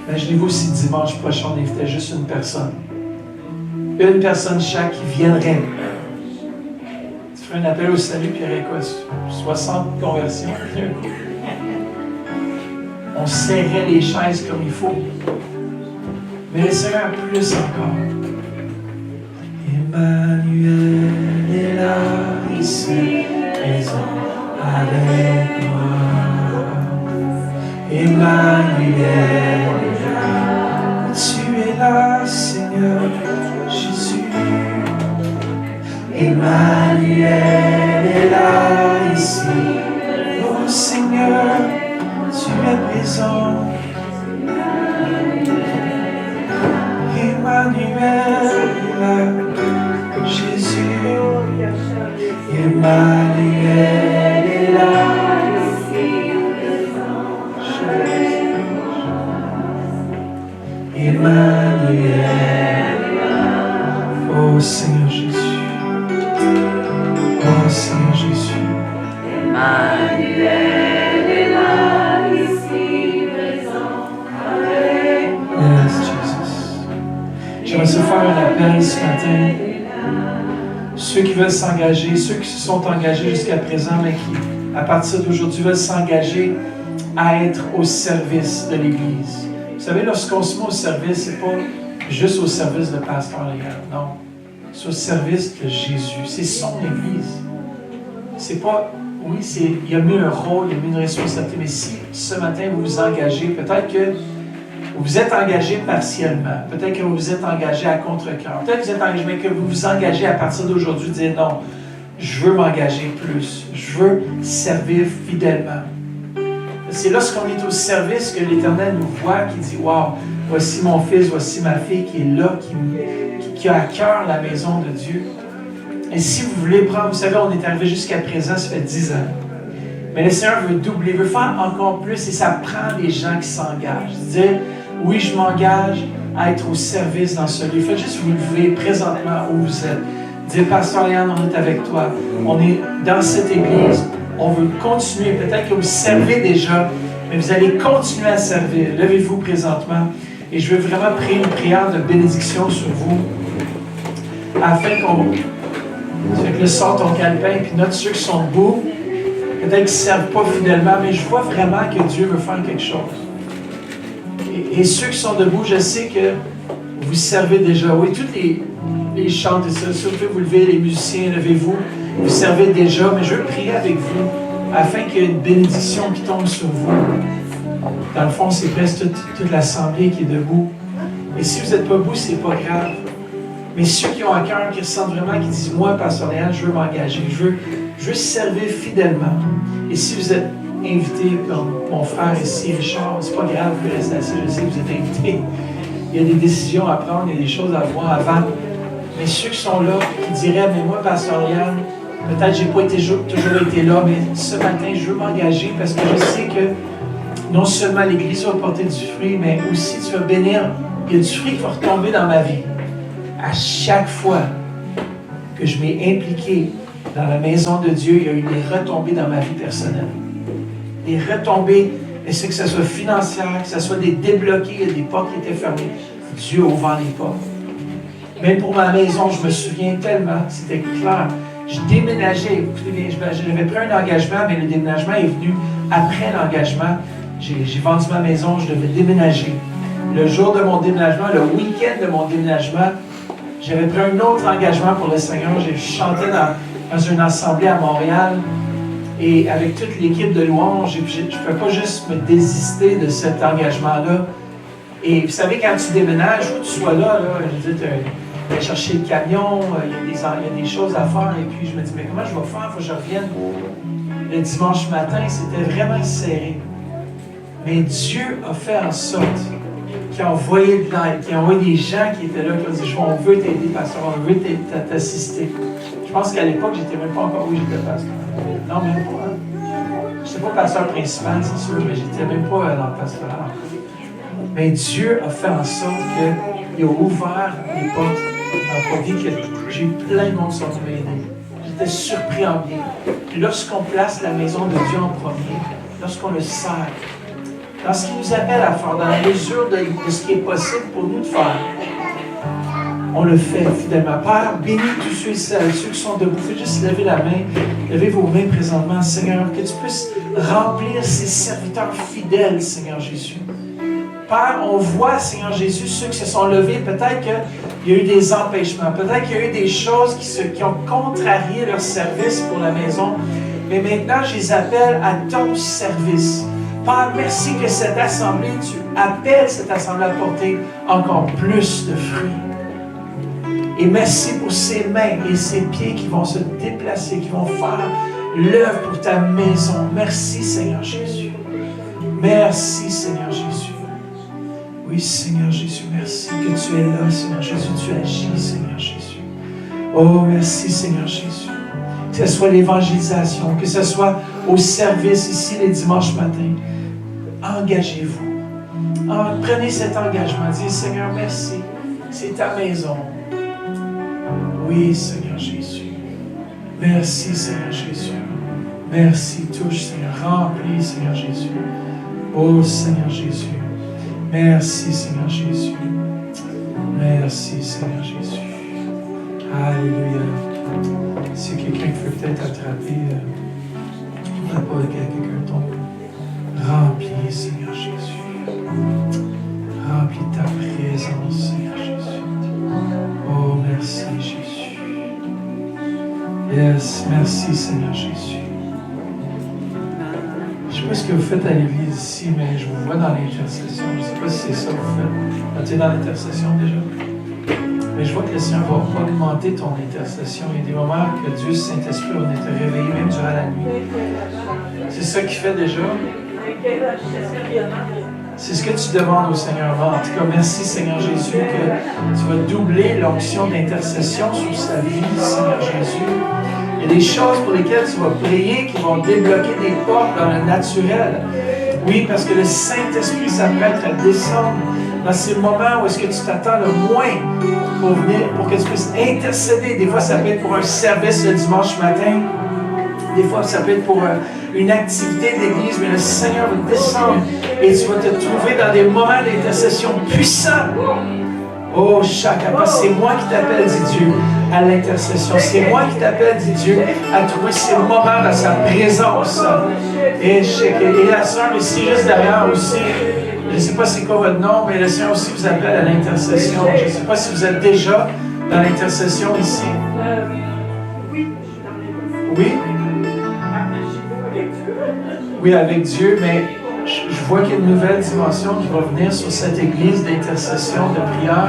Speaker 1: Imaginez-vous si dimanche prochain, on invitait juste une personne. Une personne chaque qui viendrait. Tu ferais un appel au salut, puis il y aurait quoi? 60 conversions. On serrait les chaises comme il faut. Mais le Seigneur, plus encore. Emmanuel est là, ici, présent avec moi. Emmanuel est là, tu es là, Seigneur Jésus. Emmanuel est là, ici, oh Seigneur, tu es présent. Emmanuel est là. Jésus, Emmanuel est là, Emmanuel, oh Seigneur Jésus,
Speaker 2: Emmanuel est là, ici présent avec moi.
Speaker 1: Yes, Jesus. J'aimerais se faire un appel ce matin. Ceux qui veulent s'engager, ceux qui se sont engagés jusqu'à présent, mais qui, à partir d'aujourd'hui, veulent s'engager à être au service de l'Église. Vous savez, lorsqu'on se met au service, c'est pas juste au service de Pasteur Léal, non. C'est au service de Jésus. C'est son Église. C'est pas, oui, il a mis un rôle, il a mis une responsabilité, mais si ce matin vous vous engagez, peut-être que vous êtes engagé partiellement, peut-être que vous vous êtes engagé à contre-cœur, peut-être que vous êtes engagé, mais que vous vous engagez à partir d'aujourd'hui, dire non, je veux m'engager plus, je veux servir fidèlement. C'est lorsqu'on est au service que l'Éternel nous voit, qui dit, wow, voici mon fils, voici ma fille qui est là, qui a à cœur la maison de Dieu. Et si vous voulez prendre, vous savez, on est arrivé jusqu'à présent, ça fait 10 ans. Mais le Seigneur veut doubler, veut faire encore plus, et ça prend des gens qui s'engagent. Dire, oui, je m'engage à être au service dans ce lieu. Faites juste vous lever présentement où vous êtes. Dire, Pasteur Léal, on est avec toi. On est dans cette église. On veut continuer. Peut-être que vous servez déjà, mais vous allez continuer à servir. Levez-vous présentement. Et je veux vraiment prier une prière de bénédiction sur vous, afin qu'on... Fait que là, sors ton calepin, puis note ceux qui sont debout. Peut-être qu'ils ne servent pas fidèlement, mais je vois vraiment que Dieu veut faire quelque chose. Et ceux qui sont debout, je sais que vous servez déjà. Oui, tous les chants et ça, si vous pouvez vous lever, les musiciens, levez-vous. Vous servez déjà, mais je veux prier avec vous, afin qu'il y ait une bénédiction qui tombe sur vous. Dans le fond, c'est presque toute l'assemblée qui est debout. Et si vous n'êtes pas debout, c'est pas grave. Mais ceux qui ont à cœur, qui ressentent vraiment, qui disent, moi, Pasteur Léal, je veux m'engager, je veux servir fidèlement. Et si vous êtes invité, comme mon frère ici, Richard, c'est pas grave, vous restez assis, je sais que vous êtes invité. Il y a des décisions à prendre, il y a des choses à voir avant. Mais ceux qui sont là, qui diraient, mais moi, Pasteur Léal, peut-être j'ai pas toujours été là, mais ce matin, je veux m'engager parce que je sais que non seulement l'Église va porter du fruit, mais aussi tu vas bénir. Il y a du fruit qui va retomber dans ma vie. À chaque fois que je m'ai impliqué dans la maison de Dieu, il y a eu des retombées dans ma vie personnelle. Des retombées, et c'est que ce soit financière, que ce soit des débloqués, il y a des portes qui étaient fermées. Dieu a ouvert les portes. Même pour ma maison, je me souviens tellement, c'était clair. Je déménageais, écoutez bien, j'avais pris un engagement, mais le déménagement est venu après l'engagement. J'ai vendu ma maison, je devais déménager. Le jour de mon déménagement, le week-end de mon déménagement, j'avais pris un autre engagement pour le Seigneur. J'ai chanté dans une assemblée à Montréal. Et avec toute l'équipe de louanges, je ne peux pas juste me désister de cet engagement-là. Et vous savez, quand tu déménages, où tu sois là, je veux dire, tu vas chercher le camion, il y a des choses à faire. Et puis je me dis, mais comment je vais faire? Il faut que je revienne. Le dimanche matin, c'était vraiment serré. Mais Dieu a fait en sorte qui a envoyé de l'aide, qui a envoyé des gens qui étaient là, qui ont dit, on veut t'aider, pasteur, on veut t'assister. Je pense qu'à l'époque, j'étais même pas encore, oui, j'étais pasteur. Non, même pas. Hein? Je n'étais pas pasteur principal, c'est sûr, mais j'étais même pas dans le pastorat. Mais Dieu a fait en sorte qu'il a ouvert les portes dans ma vie, que j'ai eu plein de monde qui sont venus m'aider. J'étais surpris en bien. Puis lorsqu'on place la maison de Dieu en premier, lorsqu'on le sert, dans ce qu'il nous appelle à faire, dans la mesure de ce qui est possible pour nous de faire, on le fait fidèlement. Père, bénis tous ceux et celles, ceux qui sont debout. Faites juste lever la main, levez vos mains présentement, Seigneur, que tu puisses remplir ces serviteurs fidèles, Seigneur Jésus. Père, on voit, Seigneur Jésus, ceux qui se sont levés, peut-être qu'il y a eu des empêchements, peut-être qu'il y a eu des choses qui ont contrarié leur service pour la maison, mais maintenant, je les appelle à ton service. Père, merci que cette assemblée, tu appelles cette assemblée à porter encore plus de fruits. Et merci pour ces mains et ces pieds qui vont se déplacer, qui vont faire l'œuvre pour ta maison. Merci, Seigneur Jésus. Merci, Seigneur Jésus. Oui, Seigneur Jésus, merci que tu es là, Seigneur Jésus. Tu agis, Seigneur Jésus. Oh, merci, Seigneur Jésus. Que ce soit l'évangélisation, que ce soit au service ici les dimanches matins. Engagez-vous. Prenez cet engagement. Dites, Seigneur, merci. C'est ta maison. Oui, Seigneur Jésus. Merci, Seigneur Jésus. Merci, touche, Seigneur. Remplis, Seigneur Jésus. Oh, Seigneur Jésus. Merci, Seigneur Jésus. Merci, Seigneur Jésus. Alléluia. Si quelqu'un peut peut-être attraper, on n'a pas que quelqu'un tombe. Remplis, Seigneur Jésus. Remplis ta présence, Seigneur Jésus. Oh, merci, Jésus. Yes, merci, Seigneur Jésus. Je ne sais pas ce que vous faites à l'église ici, mais je vous vois dans l'intercession. Je ne sais pas si c'est ça que vous faites. Tu es dans l'intercession déjà? Mais je vois que le Seigneur va augmenter ton intercession. Il y a des moments que Dieu, Saint-Esprit, va te réveiller même durant la nuit. C'est ça qu'il fait déjà. C'est ce que tu demandes au Seigneur. En tout cas, merci Seigneur Jésus que tu vas doubler l'onction d'intercession sur sa vie, Seigneur Jésus. Il y a des choses pour lesquelles tu vas prier qui vont débloquer des portes dans le naturel. Oui, parce que le Saint-Esprit s'apprête à descendre dans ces moments où est-ce que tu t'attends le moins pour venir, pour que tu puisses intercéder. Des fois, ça peut être pour un service le dimanche matin. Des fois, ça peut être pour une activité d'église, mais le Seigneur va descendre et tu vas te trouver dans des moments d'intercession puissants. Oh, chacun, c'est moi qui t'appelle, dit Dieu, à l'intercession. C'est moi qui t'appelle, dit Dieu, à trouver ces moments dans sa présence. Et la sœur ici, juste derrière aussi, je ne sais pas c'est quoi votre nom, mais le Seigneur aussi vous appelle à l'intercession. Je ne sais pas si vous êtes déjà dans l'intercession ici. Oui? Oui, avec Dieu, mais je vois qu'il y a une nouvelle dimension qui va venir sur cette église d'intercession, de prière.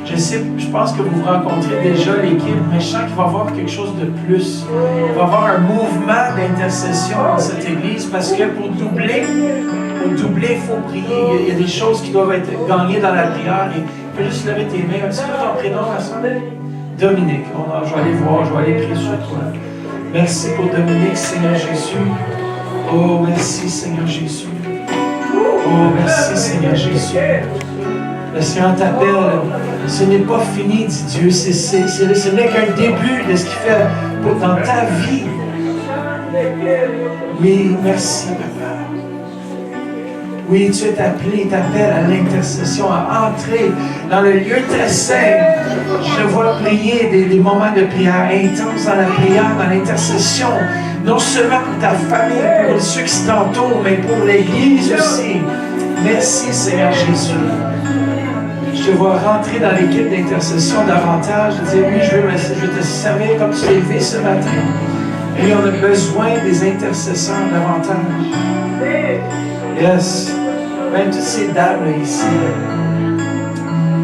Speaker 1: Je pense que vous rencontrez déjà l'équipe, mais je sens qu'il va y avoir quelque chose de plus. Il va y avoir un mouvement d'intercession dans cette église parce que pour doubler, il faut prier. Il y a des choses qui doivent être gagnées dans la prière. Et tu peux juste lever tes mains. C'est quoi ton prénom, ma soeur? Dominique. Je vais aller voir, je vais aller prier sur toi. Merci pour Dominique, Seigneur Jésus. Oh, merci, Seigneur Jésus. Oh, merci, Seigneur Jésus. Le Seigneur t'appelle. Ce n'est pas fini, dit Dieu. Ce n'est qu'un début de ce qu'il fait dans ta vie. Oui, merci, Papa. Oui, tu es appelé, t'appelles à l'intercession, à entrer dans le lieu très saint. Je vois prier des moments de prière intenses dans la prière, dans l'intercession. Non seulement pour ta famille, pour ceux qui t'entourent, mais pour l'Église aussi. Merci, Seigneur Jésus. Je te vois rentrer dans l'équipe d'intercession davantage. Je dis, oui, je veux te servir comme tu t'es levé ce matin. Oui, on a besoin des intercesseurs davantage. Yes. Même toutes ces dames-là ici,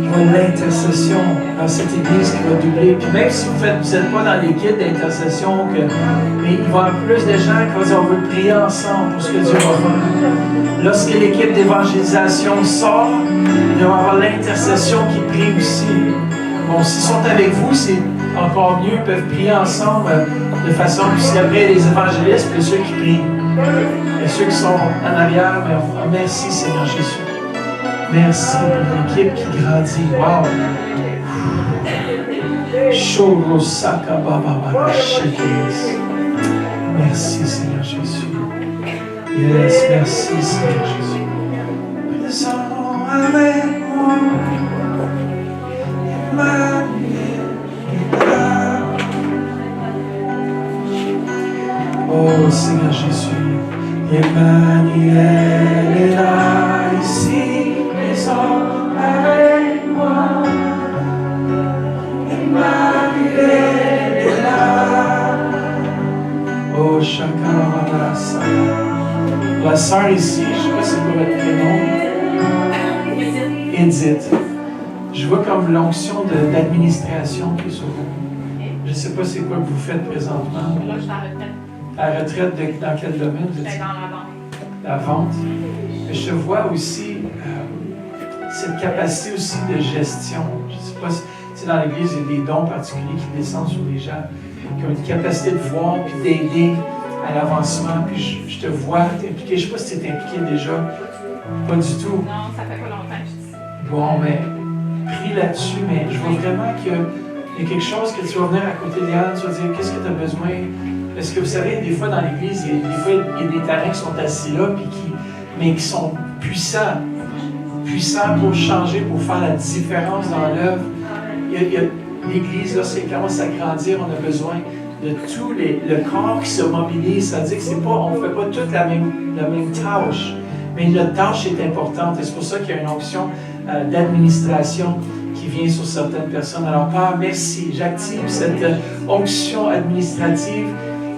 Speaker 1: je vois l'intercession dans cette église qui va doubler. Puis même si vous n'êtes pas dans l'équipe d'intercession, mais il va y avoir plus de gens qui vont dire on veut prier ensemble pour ce que Dieu va faire. Lorsque l'équipe d'évangélisation sort, il va y avoir l'intercession qui prie aussi. Bon, s'ils sont avec vous, c'est encore mieux, ils peuvent prier ensemble de façon plus après les évangélistes et ceux qui prient. Et ceux qui sont en arrière, merci Seigneur Jésus. Merci pour l'équipe qui grandit. Wow! Merci Seigneur Jésus. Yes, merci Seigneur Jésus. Présent avec moi. Oh Seigneur Jésus. Emmanuel est là, ici, présent avec moi. Emmanuel est là. Oh, chacun m'abrace. La sœur ici, je ne sais pas c'est quoi votre prénom. Edith. Je vois comme l'onction d'administration qui est sur vous. Je ne sais pas c'est quoi que vous faites présentement.
Speaker 3: Là, je suis en retraite.
Speaker 1: À la retraite, dans quel domaine vous êtes?
Speaker 3: Dans la vente.
Speaker 1: La vente. Mais je vois aussi cette capacité aussi de gestion. Je ne sais pas si dans l'Église, il y a des dons particuliers qui descendent sur les gens, qui ont une capacité de voir puis d'aider à l'avancement. Puis je te vois t'impliquer. Je ne sais pas si tu es impliqué déjà. Pas du tout.
Speaker 3: Non, ça fait pas longtemps que je suis ici.
Speaker 1: Bon, mais prie là-dessus. Mais je vois vraiment qu'il y a quelque chose que tu vas venir à côté d'Yann. Tu vas dire, qu'est-ce que tu as besoin? Parce que vous savez, des fois dans l'Église, il y a des talents qui sont assis là, mais qui sont puissants pour changer, pour faire la différence dans l'œuvre. L'Église, là, c'est commence à grandir, on a besoin de tout le corps qui se mobilise. Ça veut dire que on ne fait pas toute la même tâche, mais notre tâche est importante. Et c'est pour ça qu'il y a une onction d'administration qui vient sur certaines personnes. Alors, Père, merci. J'active cette onction administrative.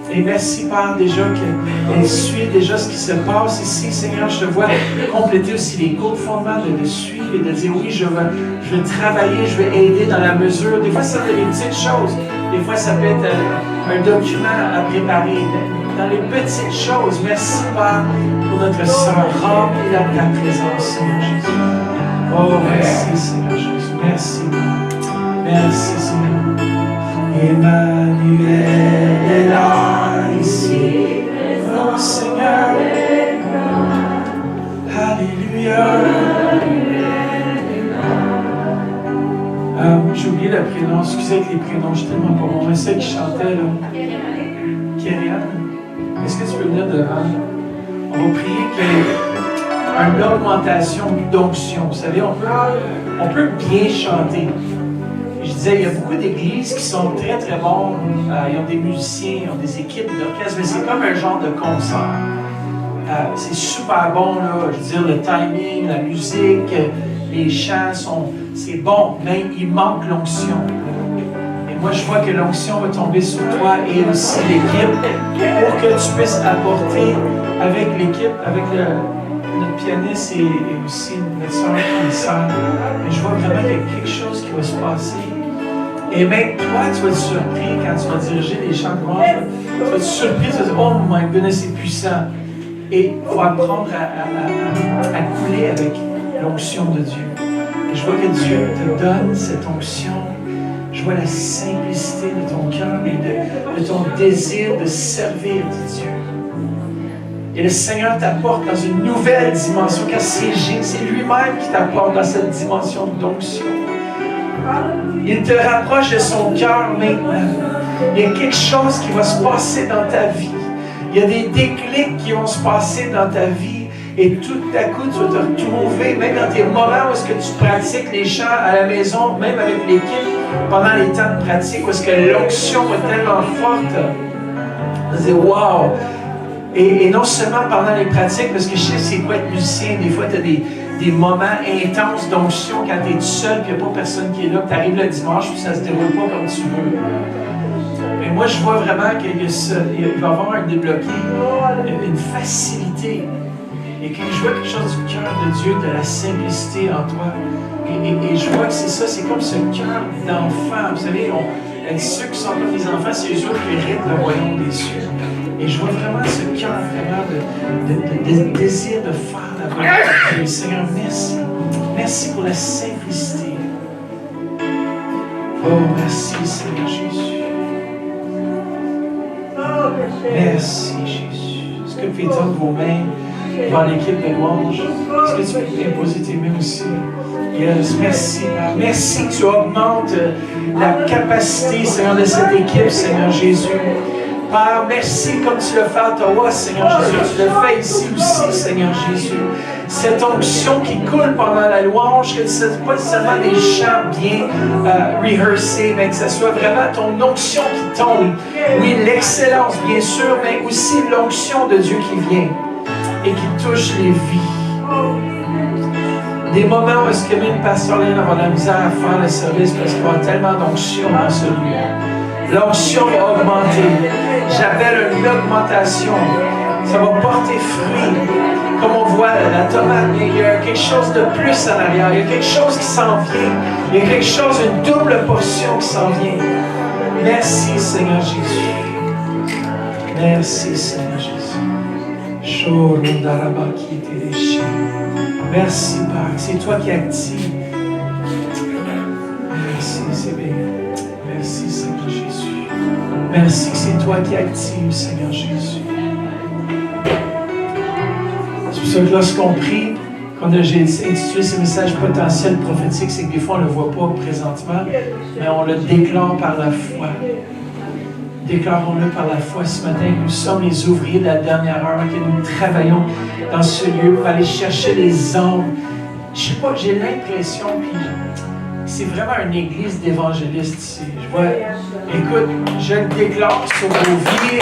Speaker 1: Et merci, Père, déjà qu'elle suit déjà ce qui se passe ici. Seigneur, je te vois compléter aussi les cours de fondement, de suivre et de dire oui, je vais travailler, je vais aider dans la mesure. Des fois, ça peut être des petites choses. Des fois, ça peut être un document à préparer. Dans les petites choses, merci, Père, pour notre sœur. Remplis-la de ta présence, Seigneur Jésus. Oh, merci, Seigneur Jésus. Merci, Père. Merci, Seigneur. Emmanuel est là, ici, présent, Seigneur. Alléluia. J'ai oublié le prénom, excusez avec les prénoms, je suis tellement pas bon. Mais celle qui chantait là. Kyriane. Est-ce que tu peux venir devant? On va prier qu'il y ait une augmentation d'onction. Vous savez, on peut bien chanter. Je disais, il y a beaucoup d'églises qui sont très très bons. Ils ont des musiciens, ils ont des équipes d'orchestre, mais c'est comme un genre de concert. C'est super bon, là. Je veux dire, le timing, la musique, les chants c'est bon, mais il manque l'onction. Et moi, je vois que l'onction va tomber sur toi et aussi l'équipe pour que tu puisses apporter avec l'équipe, avec notre pianiste et aussi notre soeur qui sert. Mais je vois vraiment qu'il y a quelque chose qui va se passer. Et même toi, tu vas être surpris quand tu vas diriger les chants de louange. Tu vas être surpris, tu vas dire, oh my goodness, c'est puissant. Et il faut apprendre à couler avec l'onction de Dieu. Et je vois que Dieu te donne cette onction. Je vois la simplicité de ton cœur et de ton désir de servir Dieu. Et le Seigneur t'apporte dans une nouvelle dimension, car c'est lui-même qui t'apporte dans cette dimension d'onction. Il te rapproche de son cœur maintenant. Il y a quelque chose qui va se passer dans ta vie. Il y a des déclics qui vont se passer dans ta vie. Et tout à coup, tu vas te retrouver, même dans tes moments où est-ce que tu pratiques les chants à la maison, même avec l'équipe, pendant les temps de pratique, où est-ce que l'onction est tellement forte. Tu vas dire, wow! Et non seulement pendant les pratiques, parce que je sais c'est quoi être musicien, des fois tu as des moments intenses d'onction quand tu es tout seul, puis il n'y a pas personne qui est là, tu arrives le dimanche, puis ça ne se déroule pas comme tu veux. Mais moi, je vois vraiment qu'il va y avoir un débloqué, une facilité. Et que je vois quelque chose du cœur de Dieu, de la simplicité en toi. Et je vois que c'est ça, c'est comme ce cœur d'enfant. Vous savez, ceux qui sont comme des enfants, c'est eux qui héritent le royaume des cieux. Et je vois vraiment ce cœur vraiment de désir de faire la volonté de Dieu. Seigneur, merci. Merci pour la simplicité. Oh, merci, Seigneur Jésus. Merci, Jésus. Est-ce que vous pouvez tendre vos mains dans l'équipe de louange? Est-ce que tu peux imposer tes mains aussi? Yes, merci, Père. Merci que tu augmentes la capacité, Seigneur, de cette équipe, Seigneur Jésus. Père, merci comme tu le fais à Ottawa, Seigneur Jésus. Tu le fais ici aussi, Seigneur Jésus. Cette onction qui coule pendant la louange, que ce n'est pas seulement des chants bien rehearsés, mais que ce soit vraiment ton onction qui tombe. Oui, l'excellence, bien sûr, mais aussi l'onction de Dieu qui vient et qui touche les vies. Des moments où est-ce que même Pasteur Léon aura la misère à faire le service parce qu'il y aura tellement d'onction dans celui-là. L'onction va augmenter. J'appelle une augmentation. Ça va porter fruit. Comme on voit la tomate, il y a quelque chose de plus en arrière. Il y a quelque chose qui s'en vient. Il y a quelque chose, une double portion qui s'en vient. Merci Seigneur Jésus. Merci Seigneur Jésus. Merci Père. C'est toi qui active. Merci, c'est bien. Merci Seigneur Jésus. Merci que c'est toi qui active, Seigneur Jésus. C'est pour ça que lorsqu'on prie, quand j'ai intitulé ces messages potentiels prophétiques, c'est que des fois on ne le voit pas présentement, mais on le déclare par la foi. Déclarons-le par la foi ce matin. Nous sommes les ouvriers de la dernière heure, que nous travaillons dans ce lieu pour aller chercher les âmes. Je sais pas, j'ai l'impression, puis c'est vraiment une église d'évangélistes ici. Je vois, écoute, je le déclare sur vos vies.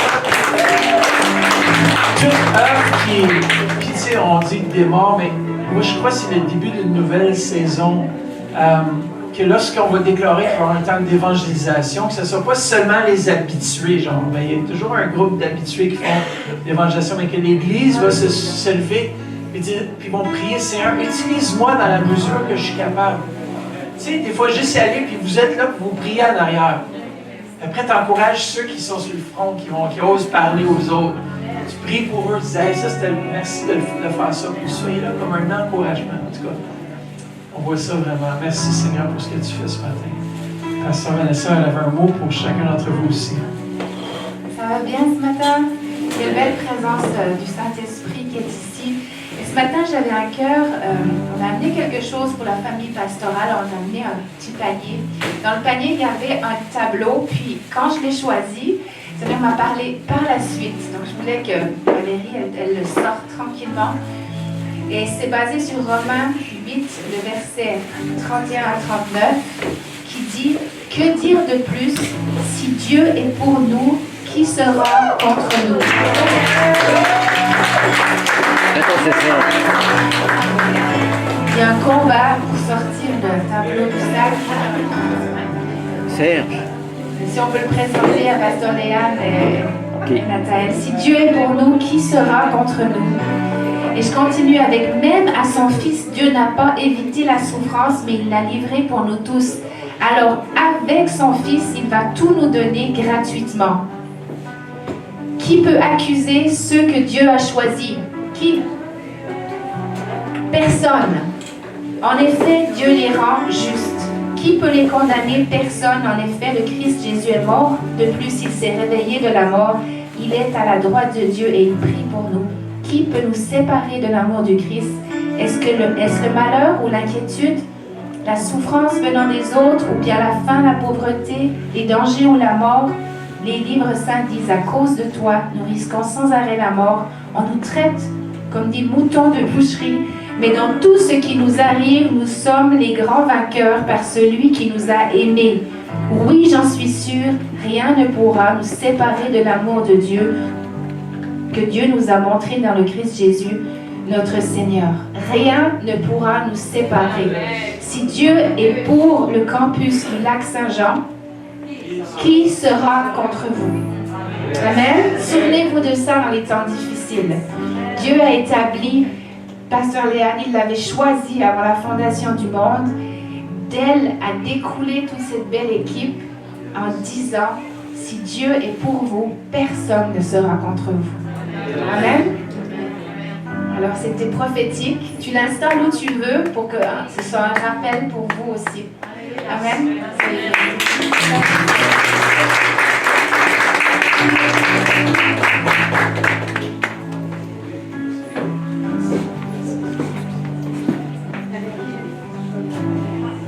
Speaker 1: Toute œuvre qui, puis tu sais, on dit démarre, mais moi je crois que c'est le début d'une nouvelle saison. Que lorsqu'on va déclarer qu'il va y avoir un temps d'évangélisation, que ce ne soit pas seulement les habitués, genre, ben, il y a toujours un groupe d'habitués qui font l'évangélisation, mais que l'Église va se lever et dire, puis vont prier, Seigneur, utilise-moi dans la mesure que je suis capable. Tu sais, des fois, juste y aller, puis vous êtes là, puis vous priez en arrière. Après, tu encourages ceux qui sont sur le front, qui osent parler aux autres. Tu pries pour eux, tu dis, hey, ça, merci de faire ça, puis soyez là comme un encouragement, en tout cas. On voit ça vraiment. Merci Seigneur pour ce que tu fais ce matin. Pasteur Vanessa, elle avait un mot pour chacun d'entre vous aussi.
Speaker 4: Ça va bien ce matin? Il y a une belle présence du Saint-Esprit qui est ici. Et ce matin, j'avais à cœur, on a amené quelque chose pour la famille pastorale. On a amené un petit panier. Dans le panier, il y avait un tableau. Puis quand je l'ai choisi, ça m'a parlé par la suite. Donc je voulais que Valérie, elle le sorte tranquillement. Et c'est basé sur Romains 8, le verset 31 à 39, qui dit « Que dire de plus? Si Dieu est pour nous, qui sera contre nous? » Il y a un combat pour sortir le tableau du sac.
Speaker 5: Serge.
Speaker 4: Si on peut le présenter à Pasteur Léane et Nathalie. « Si Dieu est pour nous, qui sera contre nous? » Et je continue avec « Même à son Fils, Dieu n'a pas évité la souffrance, mais il l'a livré pour nous tous. Alors, avec son Fils, il va tout nous donner gratuitement. Qui peut accuser ceux que Dieu a choisis? Qui? Personne. En effet, Dieu les rend justes. Qui peut les condamner? Personne. En effet, le Christ Jésus est mort. De plus, il s'est réveillé de la mort. Il est à la droite de Dieu et il prie pour nous. Qui peut nous séparer de l'amour du Christ? Est-ce le malheur ou l'inquiétude, la souffrance venant des autres, ou bien la faim, la pauvreté, les dangers ou la mort? Les livres saints disent, à cause de toi, nous risquons sans arrêt la mort. On nous traite comme des moutons de boucherie. Mais dans tout ce qui nous arrive, nous sommes les grands vainqueurs par celui qui nous a aimés. Oui, j'en suis sûre, rien ne pourra nous séparer de l'amour de Dieu que Dieu nous a montré dans le Christ Jésus, notre Seigneur. Rien ne pourra nous séparer. Si Dieu est pour le campus du lac Saint-Jean, qui sera contre vous? Amen. Souvenez-vous de ça dans les temps difficiles. Dieu a établi, Pasteur Léane, il l'avait choisi avant la fondation du monde. D'elle a découlé toute cette belle équipe en disant, si Dieu est pour vous, personne ne sera contre vous. Amen. Alors c'était prophétique. Tu l'installes où tu veux pour que ce soit un rappel pour vous aussi. Amen.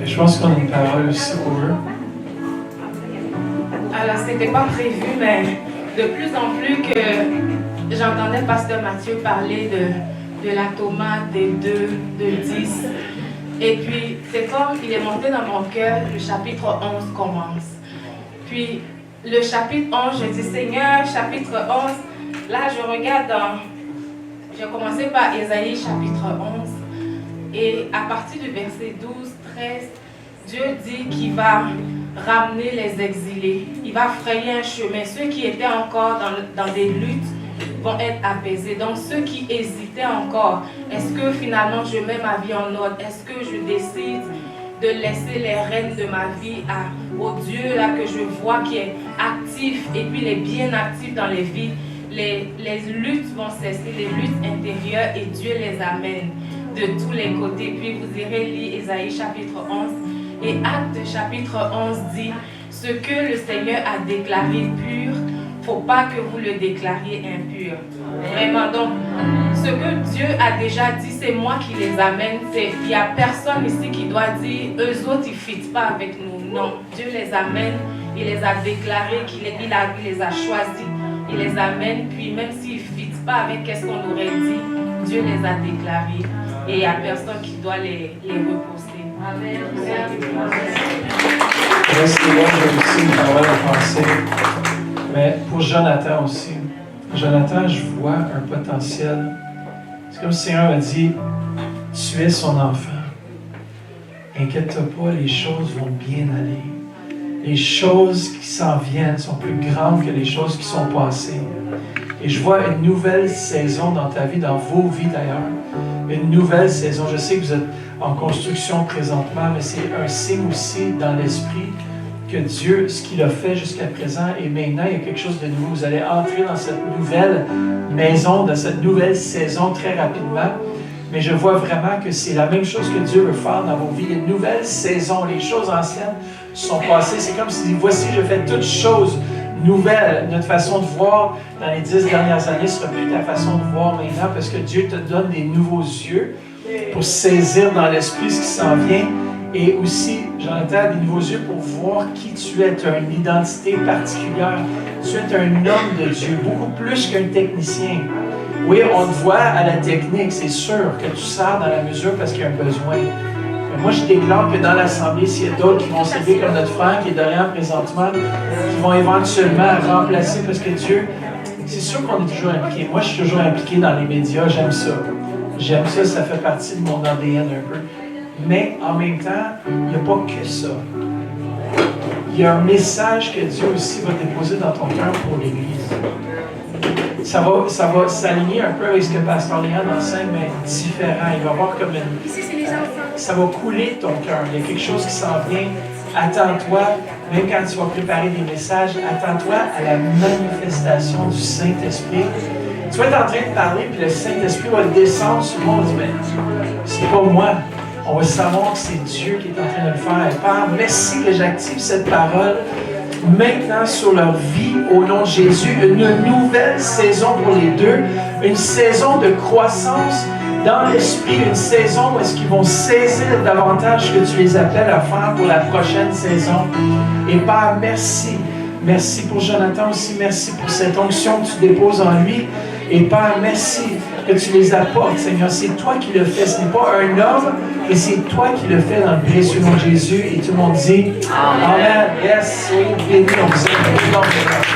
Speaker 1: Je pense qu'on a une parole aussi pour eux.
Speaker 6: Alors, c'était pas prévu, mais de plus en plus que j'entendais Pasteur Mathieu parler de la tomate, des 2, de 10. Et puis, c'est comme il est monté dans mon cœur, le chapitre 11 commence. Puis, le chapitre 11, je dis, Seigneur, chapitre 11, là, je regarde j'ai commencé par Ésaïe, chapitre 11. Et à partir du verset 12, 13, Dieu dit qu'il va ramener les exilés. Il va frayer un chemin. Ceux qui étaient encore dans des luttes vont être apaisés. Donc ceux qui hésitaient encore, est-ce que finalement je mets ma vie en ordre? Est-ce que je décide de laisser les rênes de ma vie au Dieu là que je vois qui est actif et puis il est bien actif dans les vies? Les luttes vont cesser, les luttes intérieures et Dieu les amène de tous les côtés. Puis vous irez lire Ésaïe chapitre 11 et Actes chapitre 11 dit ce que le Seigneur a déclaré pur, faut pas que vous le déclariez impur. Vraiment, donc ce que Dieu a déjà dit, c'est moi qui les amène. Il n'y a personne ici qui doit dire eux autres ils ne fitent pas avec nous. Non, Dieu les amène il les a déclarés, il les a choisis, il les amène, puis même s'ils ne fitent pas avec ce qu'on aurait dit, Dieu les a déclarés et il n'y a personne qui doit les repousser. Amen.
Speaker 1: C'est là, j'ai aussi une parole à penser. Mais pour Jonathan aussi. Jonathan, je vois un potentiel. C'est comme si le Seigneur m'a dit, tu es son enfant. Inquiète-toi pas, les choses vont bien aller. Les choses qui s'en viennent sont plus grandes que les choses qui sont passées. Et je vois une nouvelle saison dans ta vie, dans vos vies d'ailleurs. Une nouvelle saison. Je sais que vous êtes en construction présentement, mais c'est un signe aussi dans l'esprit que Dieu, ce qu'il a fait jusqu'à présent, et maintenant, il y a quelque chose de nouveau. Vous allez entrer dans cette nouvelle maison, dans cette nouvelle saison très rapidement. Mais je vois vraiment que c'est la même chose que Dieu veut faire dans vos vies. Une nouvelle saison. Les choses anciennes sont passées. C'est comme s'il dit, voici, je fais toutes choses nouvelles. Notre façon de voir dans les 10 dernières années ne sera plus ta façon de voir maintenant parce que Dieu te donne des nouveaux yeux pour saisir dans l'esprit ce qui s'en vient. Et aussi, Jonathan, des nouveaux yeux pour voir qui tu es. Tu as une identité particulière. Tu es un homme de Dieu, beaucoup plus qu'un technicien. Oui, on te voit à la technique, c'est sûr que tu sers dans la mesure parce qu'il y a un besoin. Mais moi, je déclare que dans l'Assemblée, s'il y a d'autres qui vont s'élever comme notre frère qui est Dorian présentement, qui vont éventuellement remplacer parce que Dieu, c'est sûr qu'on est toujours impliqué. Moi, je suis toujours impliqué dans les médias, j'aime ça. J'aime ça, ça fait partie de mon ADN un peu. Mais en même temps, il n'y a pas que ça. Il y a un message que Dieu aussi va déposer dans ton cœur pour l'Église. Ça va s'aligner un peu avec ce que Pasteur Léon enseigne, mais différent. Il va y avoir comme une...
Speaker 2: Ici, c'est les enfants.
Speaker 1: Ça va couler ton cœur. Il y a quelque chose qui s'en vient. Attends-toi, même quand tu vas préparer des messages, attends-toi à la manifestation du Saint-Esprit. Tu vas être en train de parler, puis le Saint-Esprit va descendre sur le monde. On va dire, mais c'est pas moi. On va savoir que c'est Dieu qui est en train de le faire. Et Père, merci que j'active cette parole maintenant sur leur vie au nom de Jésus. Une nouvelle saison pour les deux. Une saison de croissance dans l'esprit. Une saison où est-ce qu'ils vont saisir davantage ce que tu les appelles à faire pour la prochaine saison. Et Père, merci. Merci pour Jonathan aussi. Merci pour cette onction que tu déposes en lui. Et Père, merci que tu les apportes, Seigneur. C'est toi qui le fais. Ce n'est pas un homme, mais c'est toi qui le fais dans le précieux nom de Jésus. Et tout le monde dit Amen. Yes, soyez bénis. On vous aime.